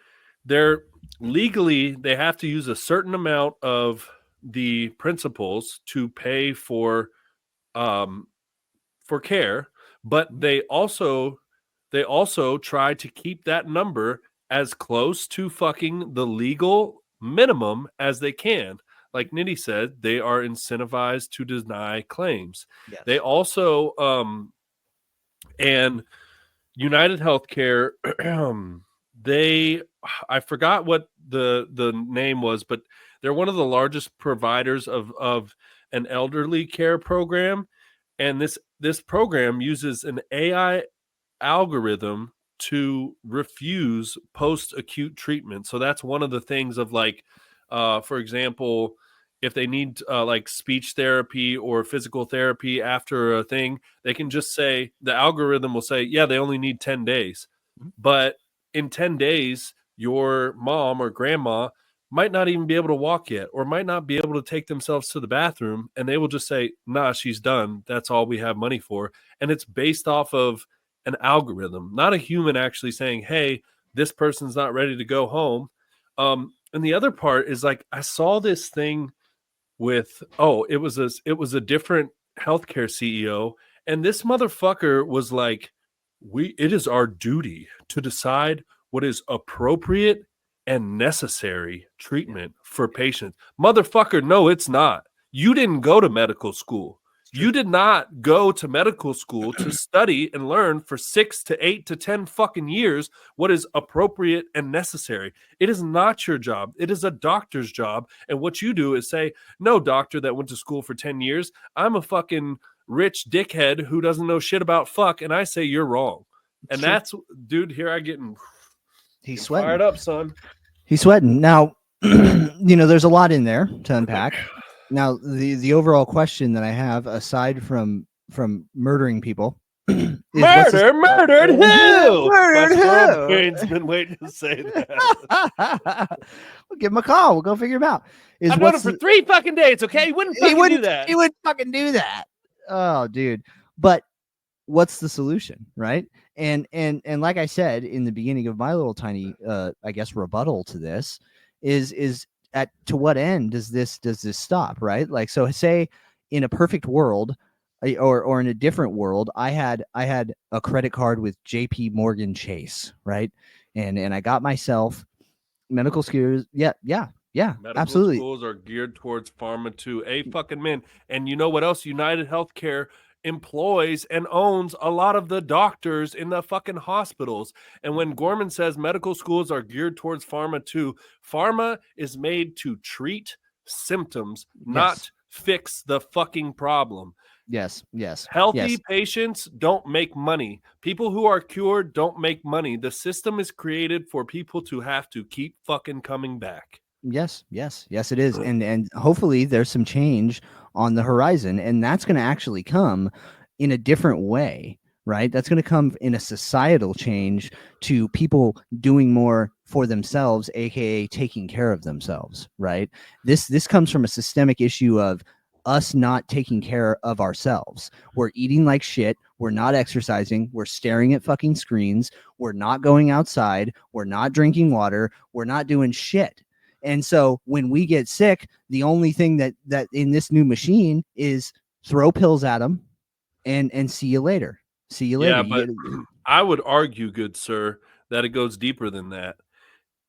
they're legally, they have to use a certain amount of the principals to pay for care, but they also try to keep that number as close to fucking the legal minimum as they can. Like Nitty said, they are incentivized to deny claims. Yes. They also, and United Healthcare, I forgot what the name was, but they're one of the largest providers of an elderly care program. And this program uses an AI algorithm to refuse post-acute treatment. So that's one of the things of like, for example, if they need like speech therapy or physical therapy after a thing, they can just say, the algorithm will say, yeah, they only need 10 days. But in 10 days, your mom or grandma might not even be able to walk yet, or might not be able to take themselves to the bathroom. And they will just say, nah, she's done. That's all we have money for. And it's based off of an algorithm, not a human actually saying, hey, this person's not ready to go home. And the other part is like, I saw this thing with, it was a different healthcare CEO. And this motherfucker was like, it is our duty to decide what is appropriate and necessary treatment for patients. Motherfucker, no, it's not. You didn't go to medical school. You did not go to medical school to study and learn for 6 to 8 to 10 fucking years what is appropriate and necessary. It is not your job. It is a doctor's job. And what you do is say, no, doctor that went to school for 10 years, I'm a fucking rich dickhead who doesn't know shit about fuck. And I say you're wrong. And that's, dude, here I get He's sweating. Fired up, son. He's sweating. Now, there's a lot in there to unpack. Now, the overall question that I have, aside from murdering people, is murdered who? Murdered who? Brain's been waiting to say that. We'll give him a call. We'll go figure him out. I've known him for 3 fucking days. Okay, he wouldn't do that. He wouldn't fucking do that. Oh, dude. But what's the solution, right? And like I said in the beginning of my little tiny, I guess, rebuttal to this, is to what end does this stop, right? Like, so say in a perfect world, or in a different world, I had a credit card with JP Morgan Chase, right? And I got myself medical schools. Yeah, Medical absolutely. Schools are geared towards pharma too. Fucking man. And you know what else? United Healthcare employs and owns a lot of the doctors in the fucking hospitals. And when Gorman says medical schools are geared towards pharma too, pharma is made to treat symptoms, not fix the fucking problem. Yes. Healthy patients don't make money. People who are cured don't make money. The system is created for people to have to keep fucking coming back. Yes, it is. And hopefully there's some change on the horizon, and that's going to actually come in a different way, right? That's going to come in a societal change to people doing more for themselves, aka taking care of themselves, right? This comes from a systemic issue of us not taking care of ourselves. We're eating like shit. We're not exercising. We're staring at fucking screens. We're not going outside. We're not drinking water. We're not doing shit. And so when we get sick, the only thing that in this new machine is throw pills at them and see you later. See you later. Yeah, but I would argue, good sir, that it goes deeper than that.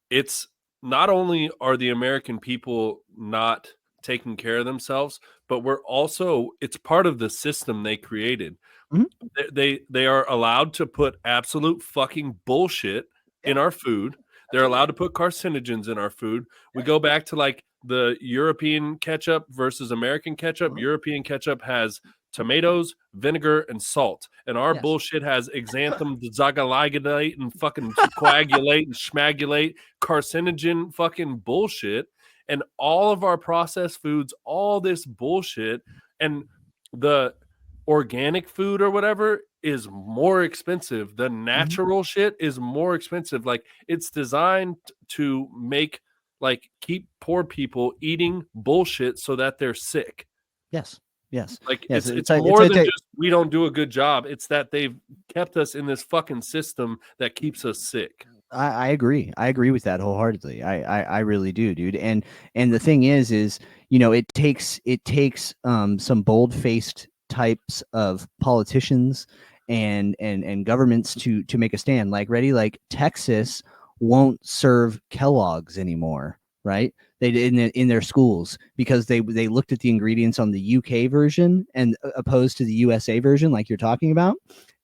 It's not only are the American people not taking care of themselves, but it's part of the system they created. Mm-hmm. They are allowed to put absolute fucking bullshit in our food. They're allowed to put carcinogens in our food. We go back to like the European ketchup versus American ketchup. European ketchup has tomatoes, vinegar, and salt. And our bullshit has xanthan, zagaligate, and fucking coagulate and schmagulate, carcinogen fucking bullshit. And all of our processed foods, all this bullshit, and the organic food or whatever is more expensive. The natural shit is more expensive. Like, it's designed to keep poor people eating bullshit so that they're sick. Yes. Like, it's more than just we don't do a good job. It's that they've kept us in this fucking system that keeps us sick. I agree. I agree with that wholeheartedly. I really do, dude. And the thing is, it takes some bold-faced types of politicians and governments to make a stand. Like, like Texas won't serve Kellogg's anymore, right? They did in their schools because they looked at the ingredients on the UK version and opposed to the USA version, like you're talking about.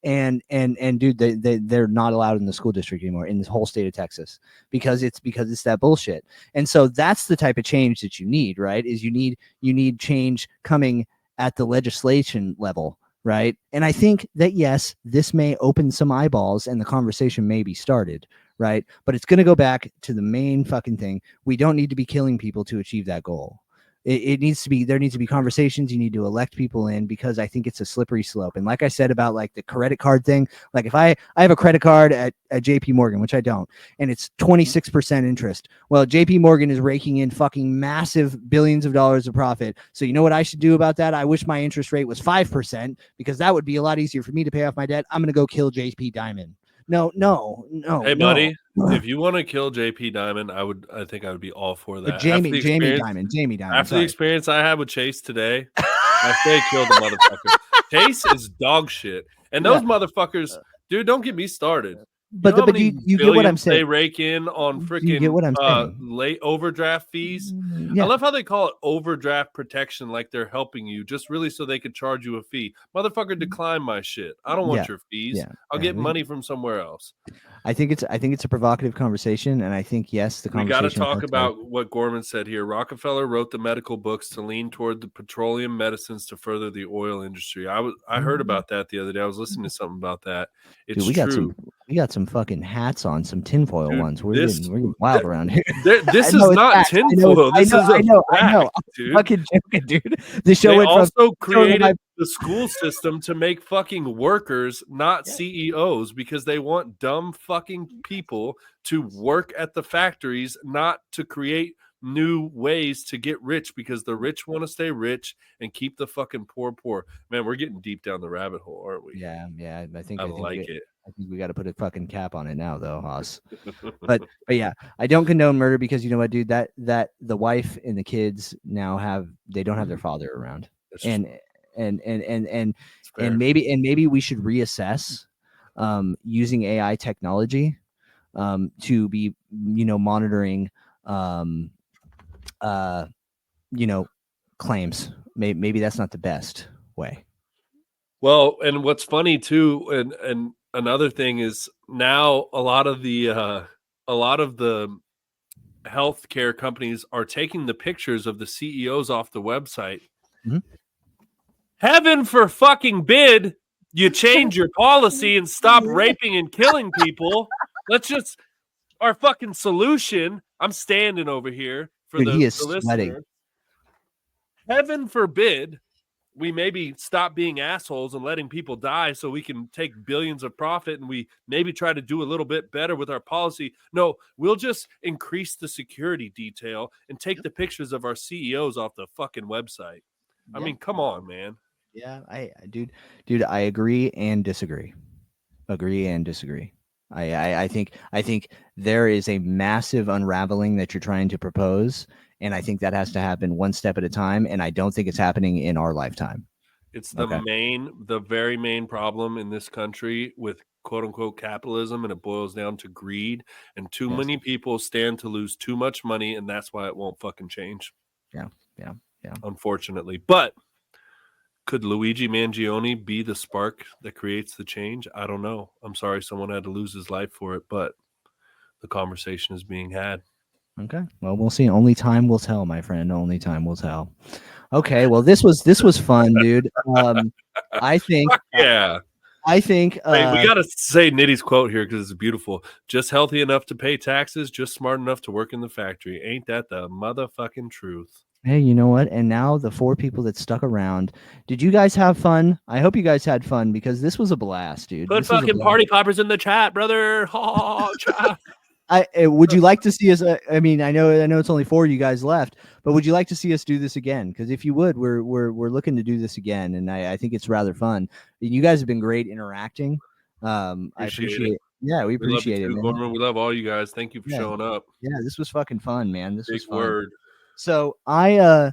And dude, they're not allowed in the school district anymore in this whole state of Texas because it's that bullshit. And so that's the type of change that you need, right? Is you need change coming at the legislation level, right? And I think that, yes, this may open some eyeballs and the conversation may be started, right? But it's going to go back to the main fucking thing. We don't need to be killing people to achieve that goal. There needs to be conversations. You need to elect people in, because I think it's a slippery slope. And like I said about like the credit card thing, like if I have a credit card at JP Morgan, which I don't, and it's 26% interest. Well, JP Morgan is raking in fucking massive billions of dollars of profit. So you know what I should do about that? I wish my interest rate was 5%, because that would be a lot easier for me to pay off my debt. I'm going to go kill JP Diamond. No. Hey, buddy, if you want to kill JP Diamond, I think I would be all for that. But Jamie Diamond. After the experience I had with Chase today, I say kill the motherfucker. Chase is dog shit. And those motherfuckers, dude, don't get me started. But how but many you get what I'm billions they saying. rake in on You get freaking what I'm saying. late overdraft fees? I Yeah. love how they call it overdraft protection, like they're helping you, just really so they could charge you a fee. Motherfucker, decline my shit. I don't want Yeah. your fees. Yeah. I'll Yeah. get money from somewhere else. I think it's a provocative conversation, and I think yes, the We got to conversation talk has to- about what Gorman said here. Rockefeller wrote the medical books to lean toward the petroleum medicines to further the oil industry. I heard about that the other day. I was listening to something about that. It's Dude, true. we got some fucking hats on, some tinfoil Dude, ones. We're getting wild around here. This I know is it's not facts. tinfoil. This is a I know. fact, I'm dude. fucking joking, dude. The show They went from also created the school system to make fucking workers, not Yeah. CEOs, because they want dumb fucking people to work at the factories, not to create new ways to get rich, because the rich want to stay rich and keep the fucking poor. Man, we're getting deep down the rabbit hole, aren't we? Yeah. I think it. I think we got to put a fucking cap on it now, though, Haas. But yeah, I don't condone murder because you know what, dude, that the wife and the kids now they don't have their father around, and maybe we should reassess using AI technology to be monitoring claims. Maybe that's not the best way. Well, and what's funny too, and another thing is now a lot of the healthcare companies are taking the pictures of the CEOs off the website. Mhm. Heaven for fucking bid, you change your policy and stop raping and killing people. Our fucking solution. I'm standing over here for Dude, he is the sweating. listener. Heaven forbid we maybe stop being assholes and letting people die so we can take billions of profit, and we maybe try to do a little bit better with our policy. No, we'll just increase the security detail and take the pictures of our CEOs off the fucking website. I mean, come on, man. Yeah, dude, I agree and disagree. I think there is a massive unraveling that you're trying to propose, and I think that has to happen one step at a time, and I don't think it's happening in our lifetime. It's the very main problem in this country with quote unquote capitalism, and it boils down to greed, and too many people stand to lose too much money, and that's why it won't fucking change. Yeah. Unfortunately. But could Luigi Mangione be the spark that creates the change? I don't know. I'm sorry someone had to lose his life for it, but the conversation is being had. Okay. Well, we'll see. Only time will tell, my friend. Only time will tell. Okay. Well, this was fun, dude. I think. Yeah. I think. Hey, we got to say Nitty's quote here because it's beautiful. Just healthy enough to pay taxes, just smart enough to work in the factory. Ain't that the motherfucking truth? Hey, you know what? And now the 4 people that stuck around. Did you guys have fun? I hope you guys had fun because this was a blast, dude. Put fucking party poppers in the chat, brother. Oh, chat. Would you like to see us? I mean, I know it's only 4 of you guys left, but would you like to see us do this again? Because if you would, we're looking to do this again, and I think it's rather fun. You guys have been great interacting. I appreciate it. Yeah, we appreciate it, man. Gorman. We love all you guys. Thank you for showing up. Yeah, this was fucking fun, man. This was fun. Word. So I'll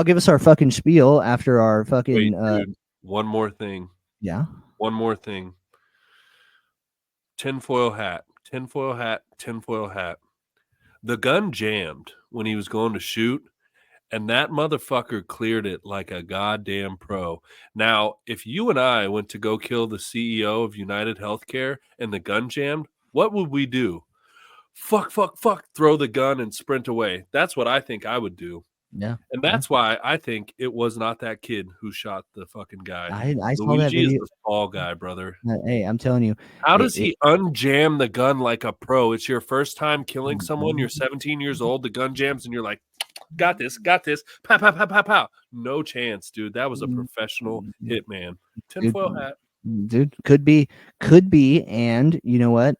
give us our fucking spiel after our fucking. Wait, dude, one more thing. Yeah. One more thing. Tinfoil hat. Tinfoil hat. Tinfoil hat. The gun jammed when he was going to shoot, and that motherfucker cleared it like a goddamn pro. Now, if you and I went to go kill the CEO of United Healthcare and the gun jammed, what would we do? Fuck, throw the gun and sprint away. That's what I think I would do. Yeah. And that's why I think it was not that kid who shot the fucking guy. I saw Luigi that video. is the fall guy, brother. Hey, I'm telling you. How does he unjam the gun like a pro? It's your first time killing someone. You're 17 years old. The gun jams and you're like, got this. Pow, pow, pow, pow, pow. No chance, dude. That was a professional hitman. Tinfoil hat. Dude, could be, and you know what?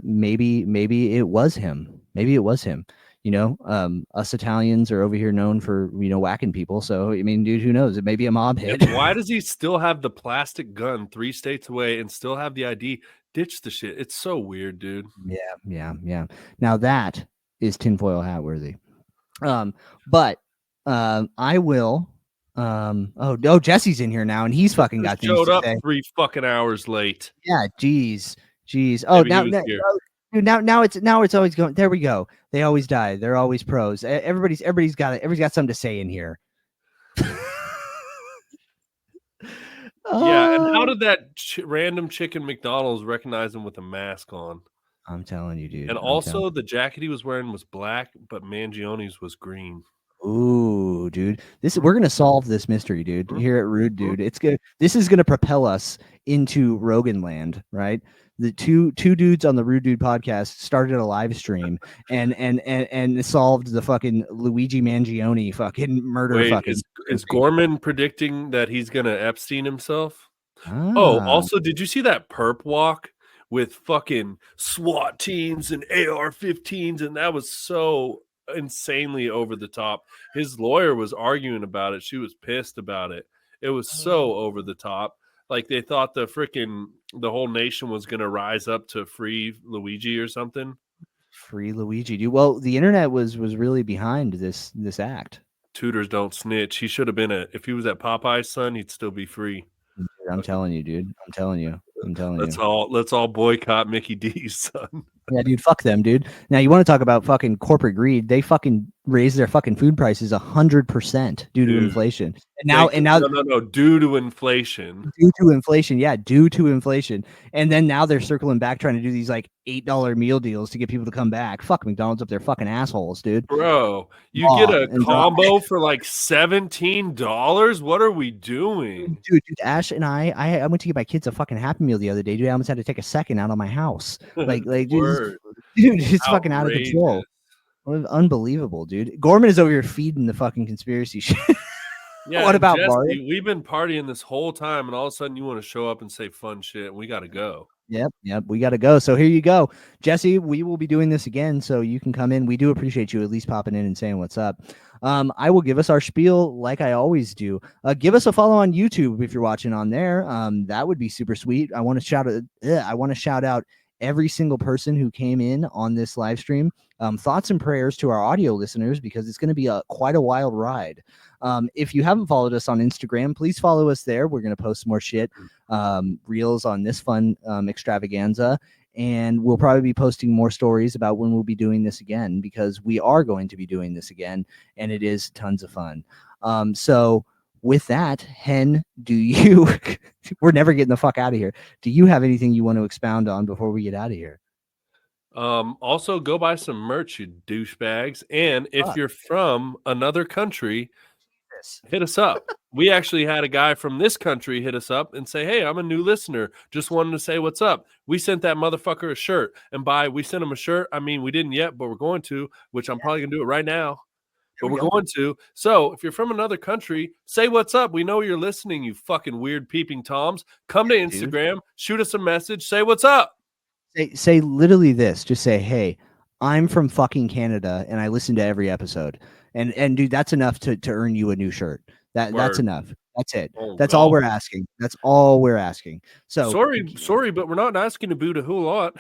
Maybe it was him. You know, us Italians are over here known for whacking people. So I mean, dude, who knows? It may be a mob hit. Why does he still have the plastic gun 3 states away and still have the ID? Ditch the shit. It's so weird, dude. Yeah. Now that is tinfoil hat worthy. But I will. Jesse's in here now, and he's fucking got things showed to up say. 3 fucking hours late. Yeah, geez. Jeez. Oh, Maybe he was here. dude, now it's always going. There we go. They always die. They're always pros. Everybody's got it. Everybody's got something to say in here. Yeah, and how did that random chicken McDonald's recognize him with a mask on? I'm telling you, dude. And also, the jacket he was wearing was black, but Mangione's was green. Ooh, dude. We're gonna solve this mystery, dude. Here at Rude Dude. It's good. This is gonna propel us into Rogan land, right? The two dudes on the Rude Dude podcast started a live stream and solved the fucking Luigi Mangione fucking murder. Wait, fucking is Gorman predicting that he's gonna Epstein himself? Ah. Also, did you see that perp walk with fucking SWAT teams and AR-15s? And that was so insanely over the top. His lawyer was arguing about it. She was pissed about it. It was so over the top. Like they thought the whole nation was going to rise up to free Luigi or something. Free Luigi, dude. Well, the internet was really behind this act. Tutors don't snitch. He should have been if he was at Popeye's son, he'd still be free. Dude, I'm telling you, dude. I'm telling you. Let's all boycott Mickey D's son. Yeah, dude, fuck them, dude. Now you want to talk about fucking corporate greed? They fucking raised their fucking food prices 100% due to inflation. No, due to inflation. Due to inflation, yeah, due to inflation. And then now they're circling back trying to do these like $8 meal deals to get people to come back. Fuck McDonald's up there, fucking assholes, dude. Bro, you get a combo for like $17. What are we doing, dude? Ash and I went to get my kids a fucking Happy Meal the other day, dude. I almost had to take a second out of my house. Like, dude, it's fucking out of control. Unbelievable, dude. Gorman is over here feeding the fucking conspiracy shit. Yeah. What about Jesse, Mario? We've been partying this whole time, and all of a sudden you want to show up and say fun shit, and we got to go. Yep, we got to go. So here you go, Jesse. We will be doing this again, so you can come in. We do appreciate you at least popping in and saying what's up. I will give us our spiel like I always do. Give us a follow on YouTube if you're watching on there. That would be super sweet. I want to shout out every single person who came in on this live stream. Thoughts and prayers to our audio listeners, because it's going to be quite a wild ride. If you haven't followed us on Instagram, please follow us there. We're going to post more shit, reels on this fun extravaganza. And we'll probably be posting more stories about when we'll be doing this again, because we are going to be doing this again, and it is tons of fun. So with that, Hen, do you we're never getting the fuck out of here. Do you have anything you want to expound on before we get out of here? Also, go buy some merch, you douchebags. And if you're from another country, hit us up. We actually had a guy from this country hit us up and say, hey, I'm a new listener. Just wanted to say what's up. We sent that motherfucker a shirt. And we sent him a shirt. I mean, we didn't yet, but we're going to, which I'm probably going to do it right now. But we're going to. So if you're from another country, say what's up. We know you're listening, you fucking weird peeping toms. Come to Instagram, shoot us a message, say what's up. Say literally this. Just say, hey, I'm from fucking Canada and I listen to every episode. And dude, that's enough to earn you a new shirt. That's enough. That's it. That's all we're asking. That's all we're asking. So sorry, but we're not asking to boot a whole lot.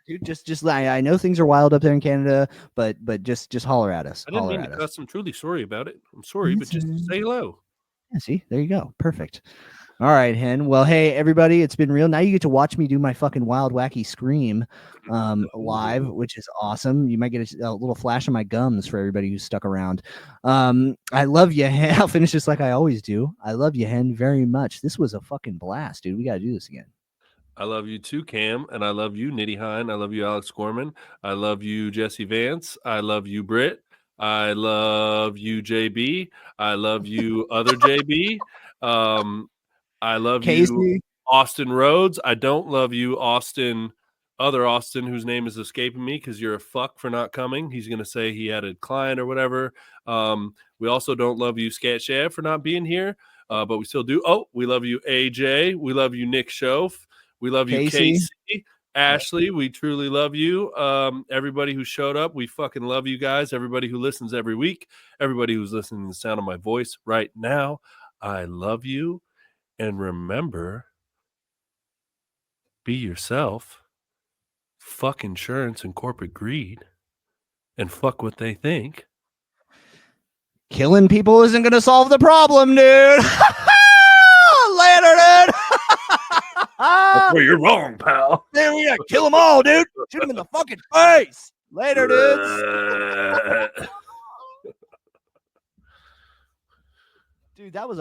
Dude, just I know things are wild up there in Canada, but just holler at us. I didn't mean to cuss. I'm truly sorry about it. I'm sorry, but just say hello. Yeah, see, there you go. Perfect. All right, Hen. Well, hey, everybody, it's been real. Now you get to watch me do my fucking wild, wacky scream live, which is awesome. You might get a little flash of my gums for everybody who's stuck around. I love you, Hen. I'll finish this like I always do. I love you, Hen, very much. This was a fucking blast, dude. We got to do this again. I love you too, Cam, and I love you, Nitty Hine. I love you, Alex Gorman. I love you, Jesse Vance. I love you, Britt. I love you, JB. I love you, other JB. I love Casey. You, Austin Rhodes. I don't love you, other Austin, whose name is escaping me because you're a fuck for not coming. He's going to say he had a client or whatever. We also don't love you, Scat Shav, for not being here, but we still do. Oh, we love you, AJ. We love you, Nick Schoaf. We love you, Casey. Ashley, we truly love you. Everybody who showed up, we fucking love you guys. Everybody who listens every week, everybody who's listening to the sound of my voice right now, I love you. And remember, be yourself, fuck insurance and corporate greed, and fuck what they think. Killing people isn't going to solve the problem, dude. Later, dude. That's where you're wrong, pal. There we are. Kill them all, dude. Shoot them in the fucking face. Later, dudes. Dude, that was a